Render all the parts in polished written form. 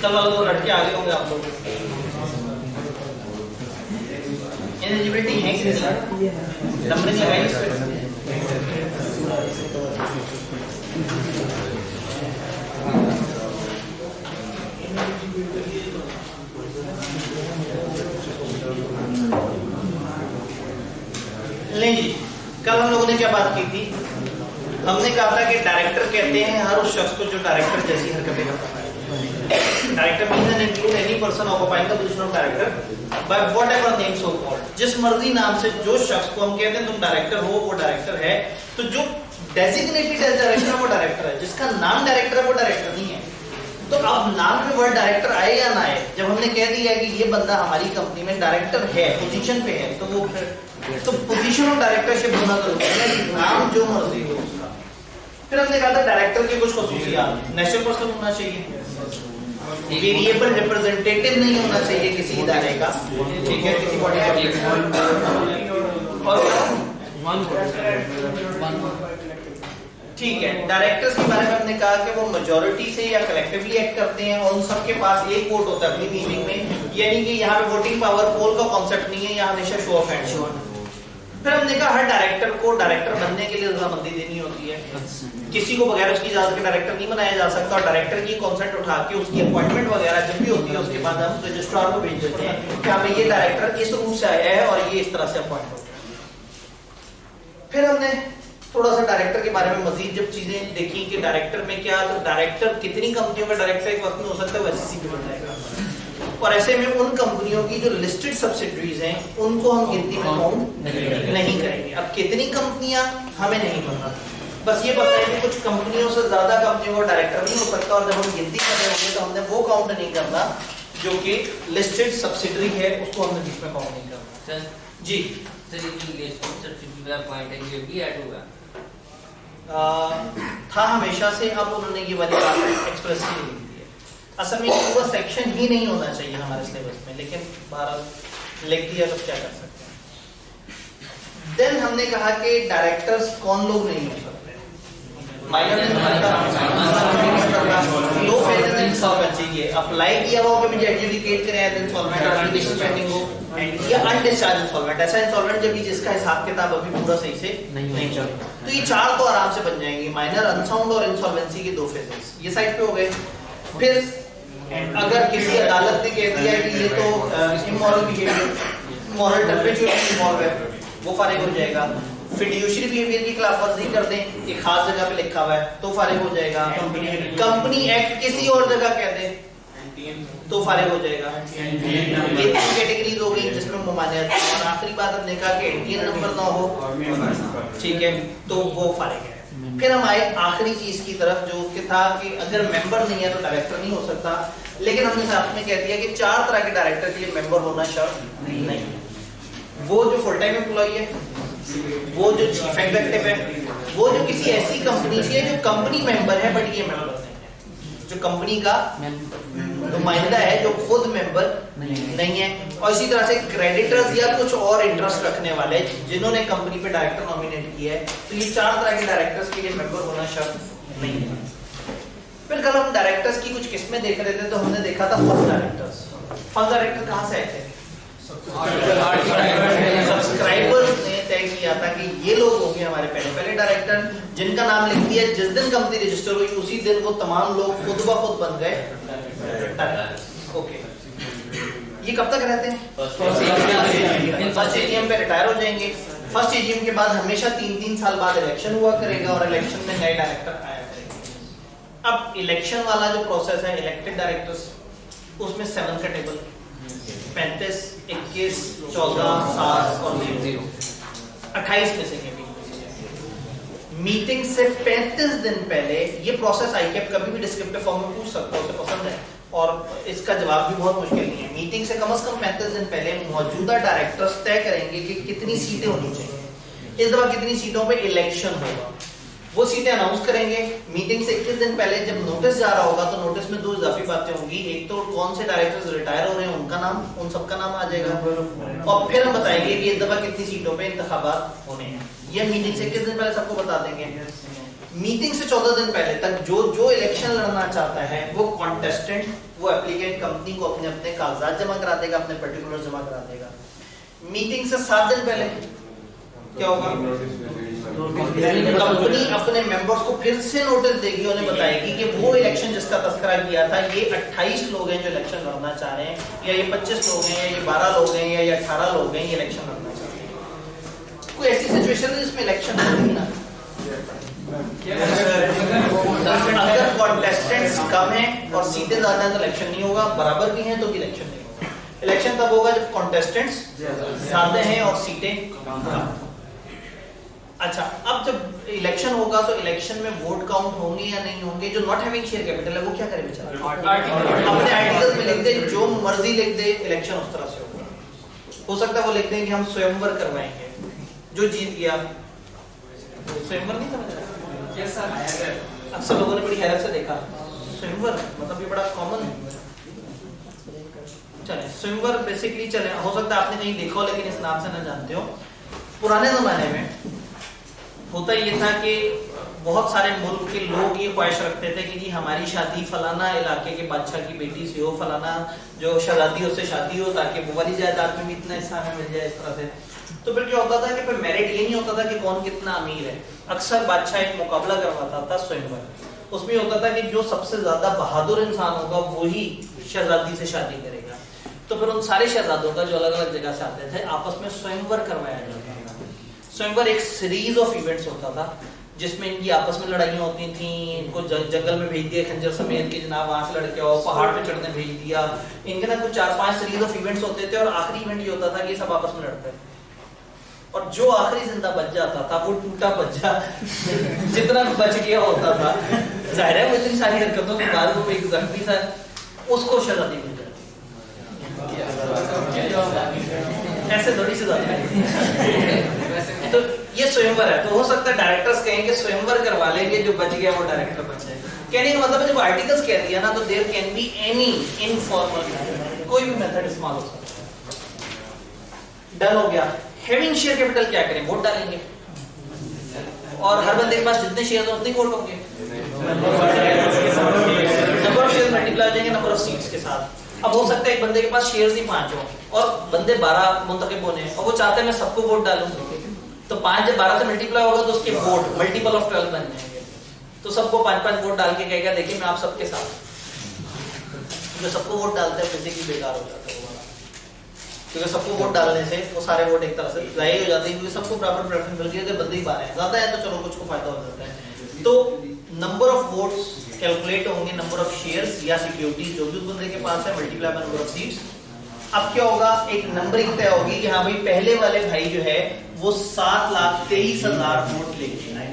कल वाला तो लड़के आगे होंगे आप लोग। एलिजिबिलिटी है कि नहीं, नंबरिंग लगाई इस पे। नहीं, कल हम लोगों ने क्या बात की थी? हमने कहा था कि डायरेक्टर कहते हैं हर उस शख्स को जो डायरेक्टर जैसी हरकतें करता है। Director means and include any person occupying the position of director by whatever name so called. जिस मर्जी नाम से जो शख्स को हम कहते हैं तुम डायरेक्टर हो, वो डायरेक्टर है। तो जो डेजिग्नेटेड एज डायरेक्टर है वो डायरेक्टर है, जिसका नाम डायरेक्टर है वो डायरेक्टर नहीं है। तो अब नाम में वर्ड डायरेक्टर आए या ना आए, जब हमने कह दिया कि ये बंदा हमारी कंपनी में डायरेक्टर है, पोजीशन पे है, तो वो तो पोजीशन ऑफ डायरेक्टरशिप होना जरूरी है, नाम जो मर्जी हो उसका। फिर हमने कहा था डायरेक्टर की कुछ खसूसियात, नेचुरल पर्सन होना चाहिए, वेरिएबल रिप्रेजेंटेटिव नहीं होना चाहिए किसी इदारे का, ठीक है, किसी बॉडी और ठीक है। डायरेक्टर्स के बारे में हमने कहा कि वो मेजॉरिटी से या कलेक्टिवली एक्ट करते हैं और उन सबके पास एक वोट होता है अपनी मीटिंग में, यानी कि यहाँ पे वोटिंग पावर पोल का कॉन्सेप्ट नहीं है, यहाँ हमेशा शो ऑफ हैंड्स होता है। फिर हमने कहा हर डायरेक्टर को डायरेक्टर बनने के लिए रजामंदी देनी होती है, किसी को बगैर उसकी इजाजत के डायरेक्टर नहीं बनाया जा सकता, और डायरेक्टर की कॉन्सेप्ट उठा के उसकी अपॉइंटमेंट वगैरह जब भी होती है उसके बाद हम रजिस्ट्रार को भेज देते हैं कि हमें ये डायरेक्टर इस रूप से आया है और ये इस तरह से अपॉइंट हो गया। फिर हमने थोड़ा सा डायरेक्टर के बारे में मजीद जब चीजें देखी कि डायरेक्टर में क्या, तो डायरेक्टर कितनी कंपनियों का डायरेक्टर एक वक्त में हो सकता है, वो एसईसी पे बन जाएगा। और ऐसे में उन कंपनियों की जो लिस्टेड सब्सिडरीज हैं उनको हम गिनती में काउंट नहीं करेंगे। अब कितनी कंपनियां हमें नहीं पता, बस ये पता है कि कुछ कंपनियों से ज्यादा कंपनियों का डायरेक्टर नहीं हो सकता, और जब हम गिनती कर रहे होंगे तो हमने वो काउंट नहीं करना जो कि लिस्टेड सब्सिडरी है, उसको हमने बीच में काउंट नहीं करना। जी सर, ये लिस्टेड सब्सिडरी वाला पॉइंट है, ये भी ऐड होगा था हमेशा से, अब उन्होंने ये वाली बात एक्सप्रेस की नहीं दी है। असल में वो सेक्शन ही नहीं होना चाहिए हमारे सिलेबस में, लेकिन भारत लिख दिया तो क्या कर सकते हैं। देन हमने कहा कि डायरेक्टर्स कौन लोग नहीं हो सकते, माइनर लो फेज इंसॉल्वेंसी ये अप्लाई किया हुआ कि मुझे एडजुडिकेट करें इंसॉल्वेंट और एप्लीकेशन पेंडिंग हो, या अनडिस्चार्ज इंसॉल्वेंट, ऐसा इंसॉल्वेंट जब जिसका हिसाब किताब अभी पूरा सही से नहीं चल रहा। तो ये चार तो आराम से बन जाएंगे, माइनर, अनसाउंड और इंसॉल्वेंसी के दो फेजेस, ये साइड पे हो गए। फिर अगर किसी अदालत ने कह दिया कि ये तो immoral behaviour, moral turpitude involve है, वो फारिग हो जाएगा। फिड्यूशियरी बिहेवियर की खिलाफवर्जी कर दें, एक खास जगह पे लिखा हुआ है, तो फारिग हो जाएगा। कंपनी एक्ट किसी और जगह कह दे तो फारिग हो जाएगा। ये तीन कैटेगरीज हो गई जिसमें ममानियत, और आखिरी बात हमने कहा कि एनटीएन नंबर ना हो, ठीक है, तो वो फारिग है। फिर हम आए आखिरी चीज की तरफ जो कि था कि अगर मेंबर नहीं है तो डायरेक्टर नहीं हो सकता, लेकिन हमने साथ में कह दिया कि चार तरह के डायरेक्टर के लिए मेंबर होना शर्त नहीं। वो जो फुल टाइम एम्प्लॉई है, वो जो चीफ एग्जीक्यूटिव है, वो जो किसी ऐसी कंपनी से जो कंपनी मेंबर है बट ये मेंबर नहीं है, जो कंपनी का नुमाइंदा है, जो खुद मेंबर नहीं है। और इसी तरह से क्रेडिटर्स या कुछ और इंटरेस्ट रखने वाले जिन्होंने कंपनी पे डायरेक्टर नॉमिनेट किया है, तो ये चार तरह के डायरेक्टर्स के लिए मेंबर होना शर्त नहीं है। फिर कल हम डायरेक्टर्स की कुछ किस्में देख रहे थे, तो हमने देखा था फर्स्ट डायरेक्टर्स। फर्स्ट डायरेक्टर कहाँ से आए थे? सब्सक्राइबर्स ने तय किया था कि ये लोग होंगे हमारे पहले डायरेक्टर, जिनका नाम लिख दिया, जिस दिन कंपनी रजिस्टर हुई उसी दिन वो तमाम लोग खुद ब खुद बन गए। ओके, ये कब तक रहते हैं? फर्स्ट एजीएम पे रिटायर हो जाएंगे। फर्स्ट एजीएम के बाद हमेशा 3-3 साल बाद इलेक्शन हुआ करेगा और इलेक्शन में नए डायरेक्टर आया करेंगे। अब इलेक्शन वाला जो प्रोसेस है, इलेक्टेड डायरेक्टर्स, उसमें 7 का टेबल 35, 21, 14, 7 और 0, 28 में से मीटिंग से 35 दिन पहले ये प्रोसेस आईकेप कभी भी डिस्क्रिप्टिव फॉर्म में पूछ सकता है, उसे पसंद है, और इसका जवाब भी बहुत मुश्किल नहीं है। मीटिंग से कम 35 दिन पहले मौजूदा डायरेक्टर्स तय करेंगे कि कितनी सीटें होनी चाहिए, इस दफा कितनी सीटों पे इलेक्शन होगा, वो सीटें अनाउंस करेंगे। मीटिंग से 21 दिन पहले जब नोटिस जा रहा होगा तो नोटिस में 2 इजाफी बातें होंगी, एक तो कौन से डायरेक्टर्स रिटायर हो रहे हैं उनका नाम, उन सबका नाम आ जाएगा, और फिर हम बताएंगे कि इस दफा कितनी सीटों पे इंतखाबात होने हैं। ये मीटिंग से किस दिन पहले सबको बता देंगे। मीटिंग से 14 दिन पहले तक जो इलेक्शन लड़ना चाहता है वो कॉन्टेस्टेंट, वो एप्लीकेंट कंपनी को अपने अपने कागजात जमा करा देगा, अपने पर्टिकुलर जमा करा देगा। मीटिंग से 7 दिन पहले क्या होगा, कंपनी अपने मेंबर्स को फिर से नोटिस देगी, उन्हें बताएगी कि वो इलेक्शन जिसका तस्करा किया था, ये 28 लोग हैं जो इलेक्शन लड़ना चाह रहे हैं, या ये 25 लोग हैं, या ये 12 लोग हैं, या ये 18 लोग हैं, ये इलेक्शन लड़ना चाहते हैं। कोई ऐसी सिचुएशन है जिसमें इलेक्शन नहीं ना, अगर कॉन्टेस्टेंट्स कम है और सीटें ज्यादा हैं तो इलेक्शन नहीं होगा, बराबर भी हैं तो भी इलेक्शन नहीं होगा। इलेक्शन तब होगा जब कॉन्टेस्टेंट्स ज्यादा हैं और सीटें कम। अच्छा, अब जब इलेक्शन होगा तो इलेक्शन में वोट काउंट होंगे या नहीं होंगे। जो नॉट हैविंग शेयर कैपिटल है वो क्या करे बेचारा, अपने आर्टिकल्स में लिख दे, जो मर्जी लिख दे, इलेक्शन उस तरह से होगा। हो सकता है वो लिख दें कि हम स्वयंवर करवाएंगे, जो जीत गया स्वयंवर नहीं समझ रहा। अक्सर लोगों ने बड़ी हैरत से देखा स्वयंवर, मतलब ये बड़ा कॉमन चले। स्वयंवर बेसिकली चले, हो सकता है आपने कहीं देखा हो लेकिन इस नाम से ना जानते हो। पुराने जमाने में होता ये था कि बहुत सारे मुल्क के लोग ये ख्वाहिश रखते थे कि जी हमारी शादी फलाना इलाके के बादशाह की बेटी से हो, फलाना जो शहजादी उससे शादी हो, ताकि वो वाली जायदाद में भी इतना हिस्सा हमें मिल जाए, इस तरह से। तो फिर क्या होता था कि फिर मेरिट ये नहीं होता था कि कौन कितना अमीर है, अक्सर बादशाह एक मुकाबला करवाता था स्वयंवर। उसमें होता था कि जो सबसे ज्यादा बहादुर इंसान होगा वही शहजादी से शादी करेगा। तो फिर उन सारे शहजादों का जो अलग अलग जगह से आते थे आपस में स्वयंवर करवाया जाता था। स्वयंवर एक सीरीज ऑफ इवेंट्स होता था जिसमें इनकी आपस में लड़ाइयाँ होती थी, इनको जंगल में भेज दिया खंजर समेत के जनाब वहां से लड़के आओ, पहाड़ पे चढ़ने भेज दिया। इनके ना कुछ 4-5 सीरीज ऑफ इवेंट्स होते थे और आखिरी इवेंट ये होता था कि सब आपस में लड़ते थे और जो आखिरी जिंदा बच जाता था वो टूटा बच्चा जितना बच गया होता था, जाहिर है वो इतनी सारी हरकतों के बाद वो एक जख्मी था, उसको शहजादी मिल जाती। ऐसे थोड़ी सी तो ये स्वयंवर है। तो हो सकता है डायरेक्टर्स कहेंगे स्वयंवर करवा लेंगे, जो बच गया वो डायरेक्टर बचे। कहने का मतलब है जब आर्टिकल्स कह दिया ना तो there can be any informal, कोई भी मेथड इस्तेमाल हो सकता है। डन हो गया। हैविंग शेयर कैपिटल क्या करें, वोट डालेंगे और हर बंदे के पास जितने शेयर उतने वोट होंगे, नंबर ऑफ शेयर मल्टीप्लाई हो जाएंगे नंबर ऑफ सीट्स के साथ। अब हो सकता है एक बंदे के पास शेयर्स ही 5 हो और बंदे 12 मुंतखब होने हैं और वो चाहते हैं मैं सबको वोट डालूं, तो 5 जब 12 से मल्टीप्लाई होगा तो उसके वोट मल्टीपल ऑफ 12 बन जाएंगे। तो सबको 5-5 वोट डाल के कहेगा देखिए मैं आप सबके साथ, जो सबको वोट डालते हैं बेसिकली बेकार हो जाता है वो वाला, क्योंकि सबको वोट डालने से वो सारे वोट एक तरह से जाहिर हो जाते हैं, क्योंकि सबको बराबर प्रेफरेंस मिल गई है। बंदे ही 12 हैं, ज्यादा है तो चलो कुछ को फायदा हो जाता है। तो नंबर ऑफ वोट्स कैलकुलेट होंगे, नंबर ऑफ शेयर्स या सिक्योरिटीज जो भी उस बंदे के पास है multiply by number of seats. अब क्या होगा, एक नंबरिंग तय होगी कि हाँ भाई पहले वाले भाई जो है वो 7,23,000 वोट लेके आए,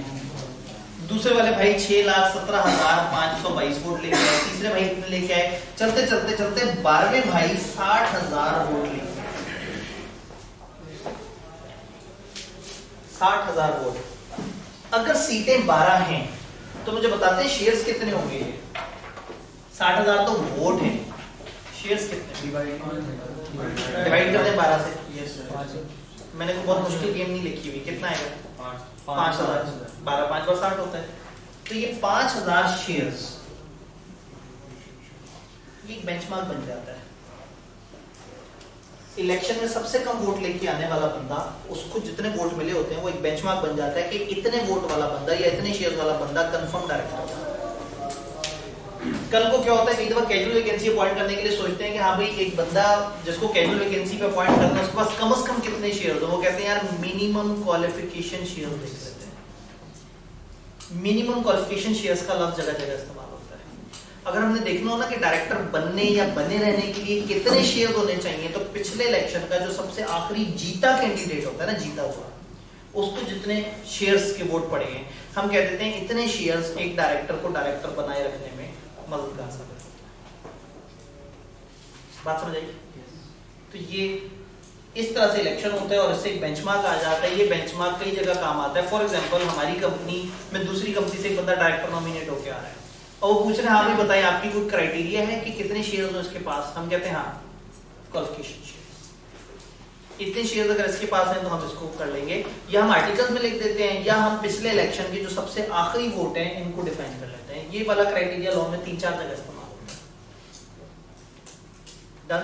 दूसरे वाले भाई 6,17,522 वोट लेके आए, तीसरे भाई कितने लेके आए, चलते चलते चलते 12वें भाई 60,000 वोट लेके आए। 60,000 वोट। अगर सीटें 12 हैं तो मुझे बताते हैं शेयर्स कितने होंगे। 60,000 तो वोट है, शेयर्स कितने डिवाइड करते हैं 12 से। मैंने कोई बहुत मुश्किल गेम नहीं लिखी हुई, कितना आएगा 5,000, 12 5 बार 60 होता है, तो ये 5,000 शेयर्स ये एक बेंचमार्क बन जाता है। इलेक्शन में सबसे कम वोट लेके आने वाला बंदा, उसको जितने वोट मिले होते हैं वो एक बेंचमार्क बन जाता है कि इतने वोट वाला बंदा या इतने शेयर वाला बंदा कंफर्म डायरेक्टर होगा। कल को क्या होता है, कई दफा कैजुअल वैकेंसी अपॉइंट करने के लिए सोचते हैं कि हाँ भाई एक बंदा जिसको कैजुअल वैकेंसी पे अपॉइंट करना है उसके पास कम से कम कितने शेयर हो, वो कहते हैं यार मिनिमम क्वालिफिकेशन शेयर देख लेते हैं। मिनिमम क्वालिफिकेशन शेयर्स का लफ्ज जगह जगह इस्तेमाल होता है। अगर हमने देखना हो ना कि डायरेक्टर बनने या बने रहने के लिए कितने शेयर होने चाहिए, तो पिछले इलेक्शन का जो सबसे आखिरी जीता कैंडिडेट होता है ना, जीता हुआ, उसको जितने शेयर्स के वोट पड़े हैं हम कह देते हैं इतने शेयर्स एक डायरेक्टर को डायरेक्टर बनाए रखने में मददगार साबित होता है। बात समझ आई? तो ये इस तरह से इलेक्शन होता है और इससे एक बेंचमार्क आ जाता है। ये बेंचमार्क कई जगह काम आता है। फॉर एग्जांपल हमारी कंपनी में दूसरी कंपनी से एक बंदा डायरेक्टर नॉमिनेट होकर आ रहा है और वो पूछ रहे हैं हाँ भाई बताइए आपकी कोई क्राइटेरिया है कि कितने शेयर्स हो इसके पास। हम कहते हैं हाँ क्वालिफिकेशन शेयर। इतने शेयर अगर इसके पास हैं तो हम इसको कर लेंगे, या हम आर्टिकल्स में लिख देते हैं, या हम पिछले इलेक्शन के जो सबसे आखिरी वोट हैं इनको डिफाइन कर लेते हैं। ये वाला क्राइटेरिया लॉ में 3-4 जगह इस्तेमाल होता है। डन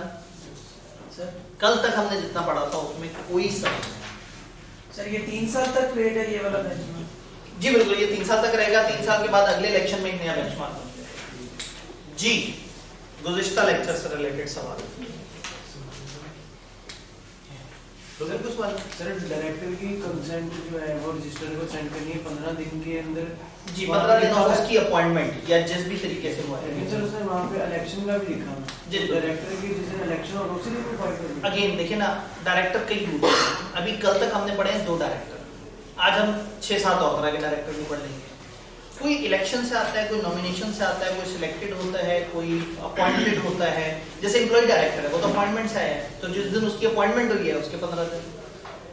सर कल तक हमने जितना पढ़ा था उसमें कोई सर ये 3 साल तक रेट है ये वाला बेंचमार्क? जी बिल्कुल, ये 3 साल तक रहेगा। 3 साल के बाद अगले इलेक्शन में एक नया बेंचमार्क बनता है। जी गुज़िश्ता लेक्चर से रिलेटेड सवाल कुछ सवाल? सर डायरेक्टर की कंसेंट जो है वो रजिस्टर को सेंड करनी है 15 दिन के अंदर। जी 15 दिन और उसकी अपॉइंटमेंट या जिस भी तरीके से हुआ है। लेकिन सर उसने वहाँ पे इलेक्शन का भी लिखा जी डायरेक्टर की जिस दिन इलेक्शन और उसी दिन अपॉइंट करनी है। अगेन देखिए ना, डायरेक्टर कई रूल हैं। अभी कल तक हमने पढ़े हैं 2 डायरेक्टर, आज हम 6-7 और तरह के डायरेक्टर भी पढ़ लेंगे। कोई इलेक्शन से आता है, कोई नॉमिनेशन से आता है, कोई सिलेक्टेड होता है, कोई अपॉइंटेड होता है। जैसे एम्प्लॉय डायरेक्टर है वो तो अपॉइंटमेंट से आया है, तो जिस दिन उसकी अपॉइंटमेंट हुई है उसके 15 दिन।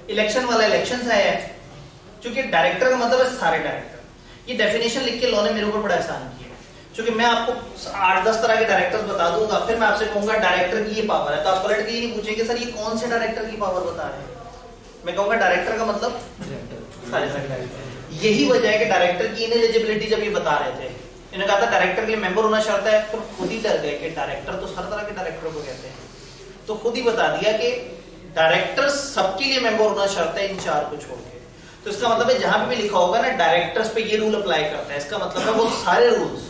इलेक्शन वाला इलेक्शन से आया है, क्योंकि डायरेक्टर का मतलब है सारे डायरेक्टर। ये डेफिनेशन लिख के लॉ ने मेरे ऊपर बड़ा एहसान किया, क्योंकि मैं आपको 8-10 तरह के डायरेक्टर्स बता दूंगा, फिर मैं आपसे कहूंगा डायरेक्टर की ये पावर है, तो आप पलट के ये नहीं पूछेंगे सर ये कौन से डायरेक्टर की पावर बता रहे हैं। मैं कहूंगा डायरेक्टर का मतलब सारे डायरेक्टर। यही वजह है कि डायरेक्टर की इनएलिजिबिलिटी जब ये बता रहे थे, इन्होंने कहा था डायरेक्टर के लिए मेंबर होना शर्त है, तो खुद ही डर गए कि डायरेक्टर तो हर तरह के डायरेक्टर को कहते हैं, तो खुद ही बता दिया कि डायरेक्टर सबके लिए मेंबर होना शर्त है इन 4 को छोड़ के। तो इसका मतलब है जहां पे भी लिखा होगा ना डायरेक्टर्स पे ये रूल अप्लाई करता है, इसका मतलब है वो सारे रूल्स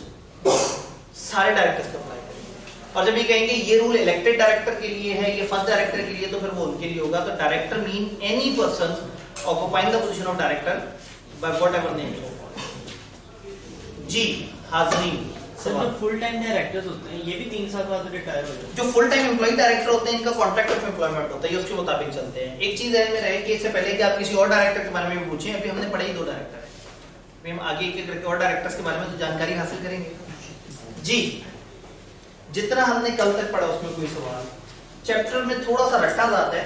सारे डायरेक्टर्स पे अप्लाई करेंगे। और जब ये कहेंगे ये रूल इलेक्टेड डायरेक्टर के लिए है, ये फर्स्ट डायरेक्टर के लिए, तो फिर वो उनके लिए होगा। तो director mean any person occupying the position of director by whatever name is called. जी हाजरीन, सर जो फुल टाइम डायरेक्टर्स होते हैं ये भी 3 साल बाद रिटायर हो जाते हैं। जो फुल टाइम एम्प्लॉय डायरेक्टर होते हैं इनका कॉन्ट्रैक्ट ऑफ एम्प्लॉयमेंट होता है, ये उसके मुताबिक चलते हैं। एक चीज है में रहे कि इससे पहले कि आप किसी और डायरेक्टर के बारे में भी पूछें, अभी हमने पढ़े ही 2 डायरेक्टर है, अभी हम आगे एक करके और डायरेक्टर्स के बारे में तो जानकारी हासिल करेंगे। जी जितना हमने कल तक पढ़ा उसमें कोई सवाल? चैप्टर में थोड़ा सा रट्टा जाता है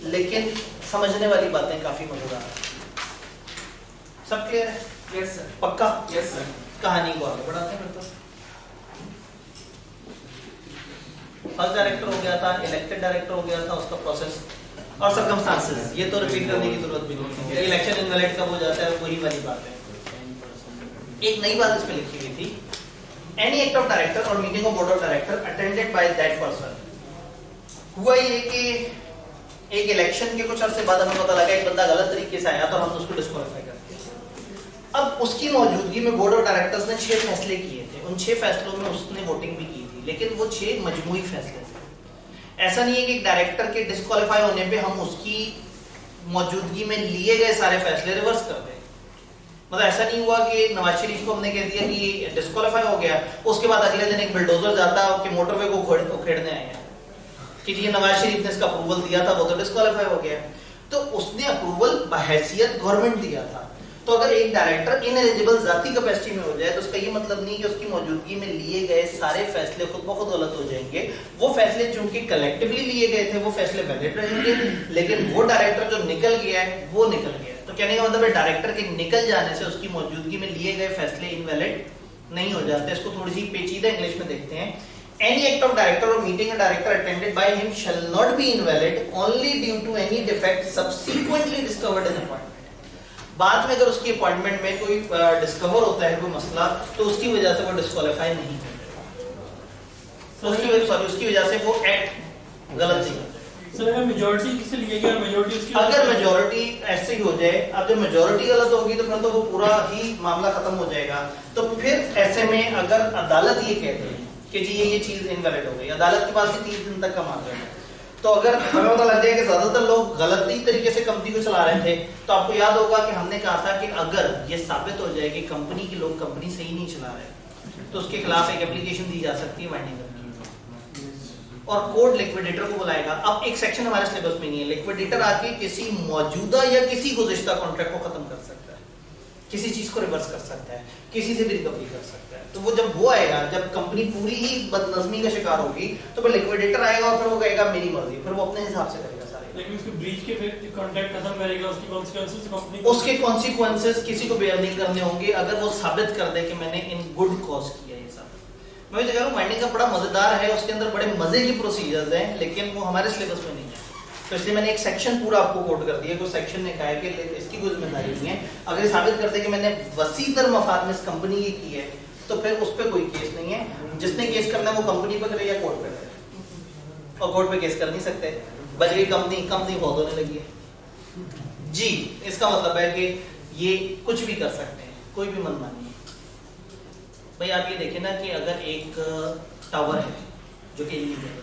लेकिन समझने वाली बातें काफी मजेदार है। सब क्लियर है? Yes sir. पक्का? Yes sir. कहानी को आगे बढ़ाते हैं। तो फर्स्ट डायरेक्टर हो गया था, इलेक्टेड डायरेक्टर हो गया था, उसका प्रोसेस और सर्कमस्टांसेस ये तो रिपीट करने की जरूरत भी नहीं है। इलेक्शन इनवैलिड कब हो जाता है वही वाली बात है। एक नई बात इस पे लिखी हुई थी, एनी एक्ट ऑफ डायरेक्टर और meeting of board of director attended by that person. हुआ ये कि एक इलेक्शन के कुछ अरसे बाद हमें पता लगा एक बंदा गलत तरीके से आया तो हम उसको डिस्क्वालीफाई करते हैं। अब उसकी मौजूदगी में बोर्ड ऑफ डायरेक्टर्स ने 6 फैसले किए थे, उन 6 फैसलों में उसने वोटिंग भी की थी, लेकिन वो 6 मजमूई फैसले थे। ऐसा नहीं है कि एक डायरेक्टर के डिस्क्वालीफाई होने पे हम उसकी मौजूदगी में लिए गए सारे फैसले रिवर्स कर दें। मतलब ऐसा नहीं हुआ कि नवाज शरीफ को हमने कह दिया कि डिस्क्वालीफाई हो गया, उसके बाद अगले दिन एक बुलडोजर जाता कि मोटरवे को उखेड़ने आए हैं कि ये नवाज शरीफ ने इसका अप्रूवल दिया था वो तो डिस्क्वालीफाई हो गया। तो उसने अप्रूवल बहैसियत गवर्नमेंट दिया था। तो अगर एक डायरेक्टर इनएलिजिबल जाती कैपेसिटी में हो जाए तो उसका ये मतलब नहीं कि उसकी मौजूदगी में लिए गए सारे फैसले खुद ब खुद गलत हो जाएंगे। वो फैसले चूंकि कलेक्टिवली लिए गए थे वो फैसले वैलिड रहेंगे, लेकिन वो डायरेक्टर जो निकल गया है वो निकल गया है। तो कहने का मतलब है डायरेक्टर के निकल जाने से उसकी मौजूदगी में लिए गए फैसले इनवैलिड नहीं हो जाते। इसको थोड़ी सी पेचीदा इंग्लिश में देखते हैं। Any act of director or meeting a director attended by him shall not be invalid only due to any defect subsequently discovered in appointment। बाद में अगर उसकी अपॉइंटमेंट में कोई डिस्कवर होता है कोई मसला तो उसकी वजह से वो डिस्क्वालीफाई नहीं होता, उसकी वजह से वो एक्ट गलत नहीं होता। सर मेजॉरिटी किससे लिया गया? मेजॉरिटी उसकी अगर मेजॉरिटी ऐसे ही हो जाए, अब जब मेजॉरिटी गलत होगी तो फिर तो वो पूरा ही मामला खत्म हो जाएगा। तो फिर ऐसे में अगर अदालत ये कहती है कि जी ये चीज इनवैलिड हो गई, अदालत के पास भी 30 दिन तक का मामला है, तो अगर हमें पता लग जाए कि ज्यादातर लोग गलती तरीके से कंपनी को चला रहे थे, तो आपको याद होगा कि हमने कहा था कि अगर ये साबित हो जाए कि कंपनी के लोग कंपनी सही नहीं चला रहे तो उसके खिलाफ एक एप्लीकेशन दी जा सकती है वाइंडिंग की, और कोर्ट लिक्विडेटर को बुलाएगा। अब एक सेक्शन हमारे सिलेबस में नहीं है, लिक्विडेटर आके किसी मौजूदा या किसी गुज़िश्ता कॉन्ट्रैक्ट को खत्म कर सकता है, किसी चीज को रिवर्स कर सकता है, किसी से भी रिकवरी कर सकता है। तो वो जब वो आएगा, जब कंपनी पूरी ही बदनज़मी का शिकार होगी तो फिर लिक्विडेटर आएगा और फिर वो कहेगा मेरी मर्जी, फिर वो अपने हिसाब से करेगा सारे। लेकिन उसके ब्रीच के फिर कॉन्ट्रैक्ट खत्म करेगा, उसकी कॉन्सिक्वेंसेस कंपनी उसके कॉन्सिक्वेंसेस किसी को बेयर नहीं करने होंगे अगर वो साबित कर दे कि मैंने इन गुड कॉज किया ये सब। मैं तो कह रहा हूँ वाइंडिंग का बड़ा मजेदार है, उसके अंदर बड़े मजे की प्रोसीजर्स हैं, लेकिन वो हमारे सिलेबस में नहीं है। तो इसलिए मैंने एक सेक्शन पूरा आपको कोट कर दिया। कोई सेक्शन ने कहा है कि इसकी कोई जिम्मेदारी नहीं है, अगर ये साबित करते कि मैंने वसीतर मफाद में इस कंपनी की है तो फिर उस पर कोई केस नहीं है। जिसने केस करना है वो कंपनी पर करे या कोर्ट पे करे, और कोर्ट पे केस कर नहीं सकते। बच गई कंपनी बहुत होने लगी है जी। इसका मतलब है कि ये कुछ भी कर सकते हैं, कोई भी मनमानी है। भाई आप ये देखें ना कि अगर एक टावर है जो कि इलीगल,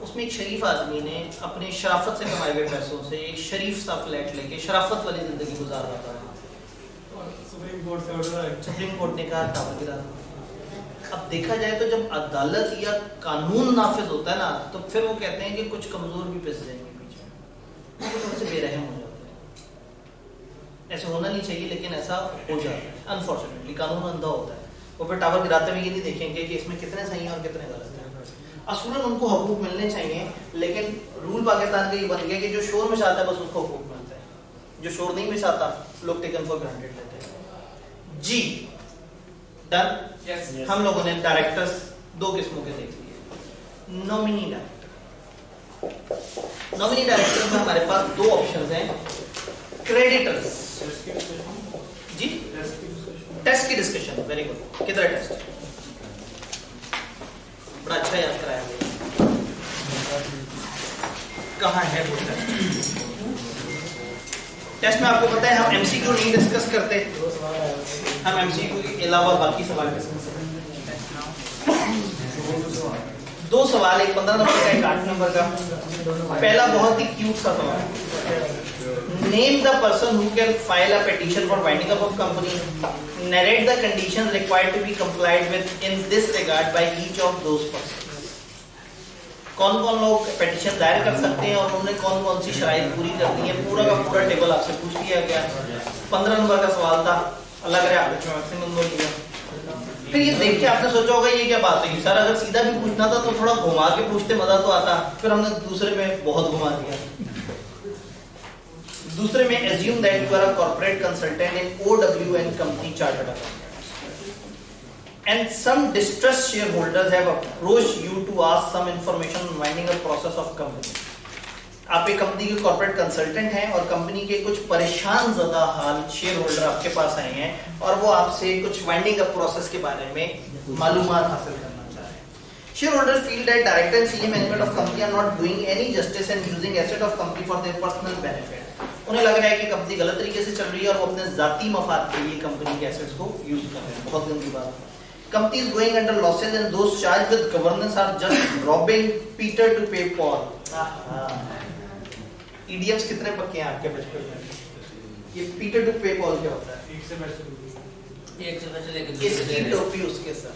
उसमें एक शरीफ आदमी ने अपने शराफत से कमाए हुए पैसों से एक शरीफ सा फ्लैट लेके शराफत वाली जिंदगी गुजार रहा था। सुप्रीम कोर्ट ने कहा टावर गिरा दो। अब देखा जाए तो जब अदालत या कानून नाफिज होता है ना, तो फिर वो कहते हैं कि कुछ कमजोर भी पिस जाएंगे बीच में, वो थोड़े से बेरहम हो जाते हैं। ऐसे होना नहीं चाहिए लेकिन ऐसा हो जाता है अनफॉर्चुनेटली। कानून अंधा होता है, वो फिर टावर गिराते हुए ये नहीं देखेंगे कि इसमें कितने सही हैं और कितने गलत हैं। असूलन उनको हकूक मिलने चाहिए, लेकिन रूल पाकिस्तान का ये बन गया कि जो शोर मचाता है बस उसको हकूक मिलता है, जो शोर नहीं मचाता लोग टेकन फॉर ग्रांटेड लेते हैं जी। डन। Yes. हम लोगों ने डायरेक्टर्स दो किस्मों के देख लिए। नॉमिनी डायरेक्टर, नॉमिनी डायरेक्टर में हमारे पास दो ऑप्शंस हैं। क्रेडिटर्स जी, टेस्ट की डिस्कशन, वेरी गुड। किधर है टेस्ट? बड़ा अच्छा याद कराया गया। कहाँ है वो टेस्ट? टेस्ट में आपको पता है हम एमसीक्यू नहीं डिस्कस करते, हम एमसीक्यू के अलावा बाकी सवाल डिस्कस करते हैं। दो सवाल, एक 15 नंबर का, एक 8 नंबर का। पहला बहुत ही क्यूट सा सवाल। Name the person who can file a petition for winding up of company, narrate the conditions required to be complied with in this regard by each of those persons। कौन कौन लोग petition दायर कर सकते हैं और उन्होंने कौन कौन सी शराइत पूरी करनी है, पूरा का पूरा टेबल आपसे पूछ लिया गया। 15 नंबर का सवाल था, अल्लाह करे आपने मैक्सिमम नंबर लिया। फिर ये देख के आपने सोचा होगा ये क्या बात है सर, अगर सीधा भी पूछना था तो थोड़ा घुमा के पूछते, मजा तो आता। फिर हमने दूसरे में बहुत घुमा दिया। दूसरे में assume that you are a corporate consultant in OWN company chartered accountant and some distressed shareholders have approached you to ask some information on winding up process of company। आप एक कंपनी के कॉर्पोरेट कंसल्टेंट हैं और company के कुछ परेशान ज़दा हाल share holder आपके पास आए हैं और वो आपसे कुछ वाइंडिंग अप प्रोसेस के बारे में मालूमात हासिल करना चाह रहे हैं। Shareholders feel that director and senior management of company are not doing any justice and using asset of company for their personal benefit। उन्हें लग रहा है कि कंपनी गलत तरीके से चल रही है और वो अपने जाती मफाद के लिए कंपनी के एसेट्स को यूज कर रहे हैं। बहुत गंदी बात है। Company is going under losses and those charge with governance are just robbing Peter to pay Paul. Idioms कितने पक्के हैं आपके बचपन में? ये पीटर टू पे पॉल क्या होता है? एक से पैसे लेके इसकी टोपी उसके सर,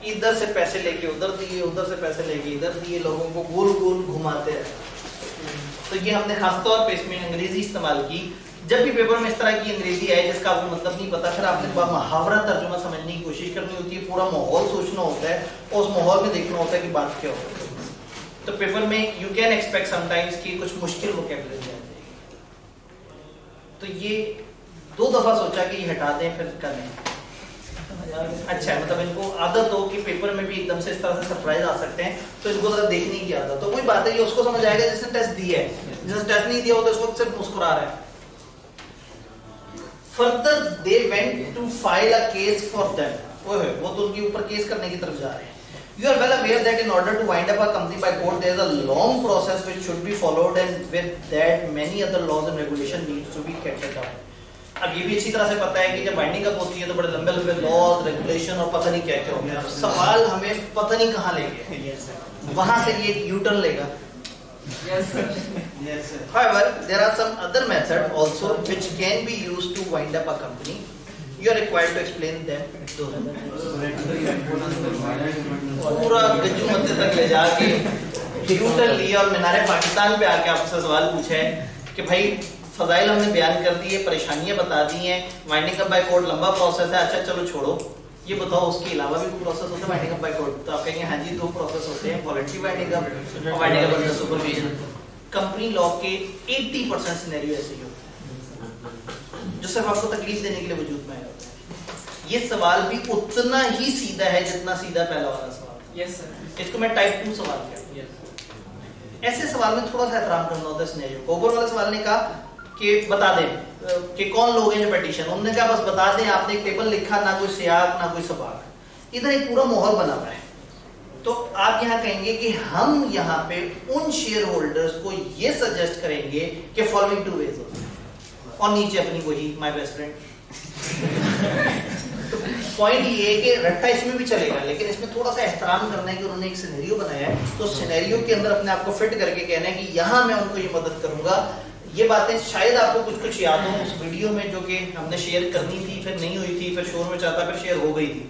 इधर से पैसे लेके उधर दिए, उधर से पैसे लेके इधर दिए, लोगों को गोल गोल घुमाते हैं। तो ये हमने खासतौर पे इसमें अंग्रेजी इस्तेमाल की। जब भी पेपर में इस तरह की अंग्रेजी आए जिसका आपको मतलब नहीं पता, फिर आपने मुहावरा तर्जुमा समझने की कोशिश करनी होती है, पूरा माहौल सोचना होता है और उस माहौल में देखना होता है कि बात क्या हो रही है। तो पेपर में यू कैन एक्सपेक्ट समटाइम्स कि कुछ मुश्किल वोकैबुलरी आ जाएगी। तो ये 2 दफा सोचा कि ये हटा दें फिर करें। अच्छा है, मतलब इनको आदत हो कि पेपर में भी एकदम से इस तरह से सरप्राइज आ सकते हैं, तो इनको जरा देखने की आदत। तो कोई बात है, ये उसको समझ आएगा जिसने टेस्ट दिया है, जिसने टेस्ट नहीं दिया हो तो इस वक्त सिर्फ मुस्कुरा रहा है। Further they went to file a case for them, वो तो उनके ऊपर केस करने की तरफ जा रहे हैं। You are well aware that in order to wind up a company by court, there is a long process which should be followed, and with that many other laws and regulation needs to be carried out। अब ये भी अच्छी तरह से पता है कि जब बाइंडिंग अप होती है तो बड़े लंबे लंबे लॉज, रेगुलेशन और पता नहीं क्या क्या होते हैं। सवाल हमें पता नहीं कहाँ ले गए, वहां से ये यू टर्न लेगा। However, there are some other methods also which can be used to wind up a company। You are required to explain them those पूरा गज्जू मध्य तक ले जाके ट्यूटर लिया और मीनारे पाकिस्तान पे आके आपसे सवाल पूछा है कि भाई फजाइल हमने बयान कर दिए, परेशानियां बता दी हैं, वाइंडिंग अप बाय कोर्ट लंबा प्रोसेस है, अच्छा चलो छोड़ो, ये बताओ उसके अलावा भी कोई प्रोसेस होता है वाइंडिंग अप बाय कोर्ट? तो आप कहेंगे हाँ जी 2 प्रोसेस होते हैं, वॉलंटरी वाइंडिंग अप और winding up under supervision. Company law के 80% सिनेरियो ऐसे ही होते हैं जो सिर्फ आपको तकलीफ देने के लिए वजूद में आए होते हैं। ये सवाल भी उतना ही सीधा है जितना सीधा पहला वाला सवाल था। Yes sir. इसको मैं टाइप 2 सवाल कहता हूं। ऐसे सवाल में थोड़ा सा एहतराम करना होता है सिनेरियो को। ऊपर वाले सवाल ने कहा कि बता दें कि कौन लोग हैं जो पेटिशन, उन्होंने कहा बस बता दें, आपने एक टेबल लिखा, ना कोई सियाक ना कोई सबाक, इधर एक पूरा माहौल बना हुआ है। तो आप यहाँ कहेंगे कि हम यहाँ पे उन शेयर होल्डर्स को ये सजेस्ट करेंगे कि फॉलोइंग 2 वेज होते हैं, और नीचे अपनी वही माय बेस्ट फ्रेंड। तो पॉइंट ये है कि रट्टा इसमें भी चलेगा, लेकिन इसमें थोड़ा सा एहतराम करना है कि उन्होंने एक सिनेरियो बनाया है, तो सिनेरियो के अंदर अपने आप को फिट करके कहना है कि यहाँ मैं उनको ये मदद करूंगा। ये बातें शायद आपको कुछ कुछ याद हो उस वीडियो में जो कि हमने शेयर करनी थी, फिर नहीं हुई थी, फिर शोर में चाहता, फिर शेयर हो गई थी।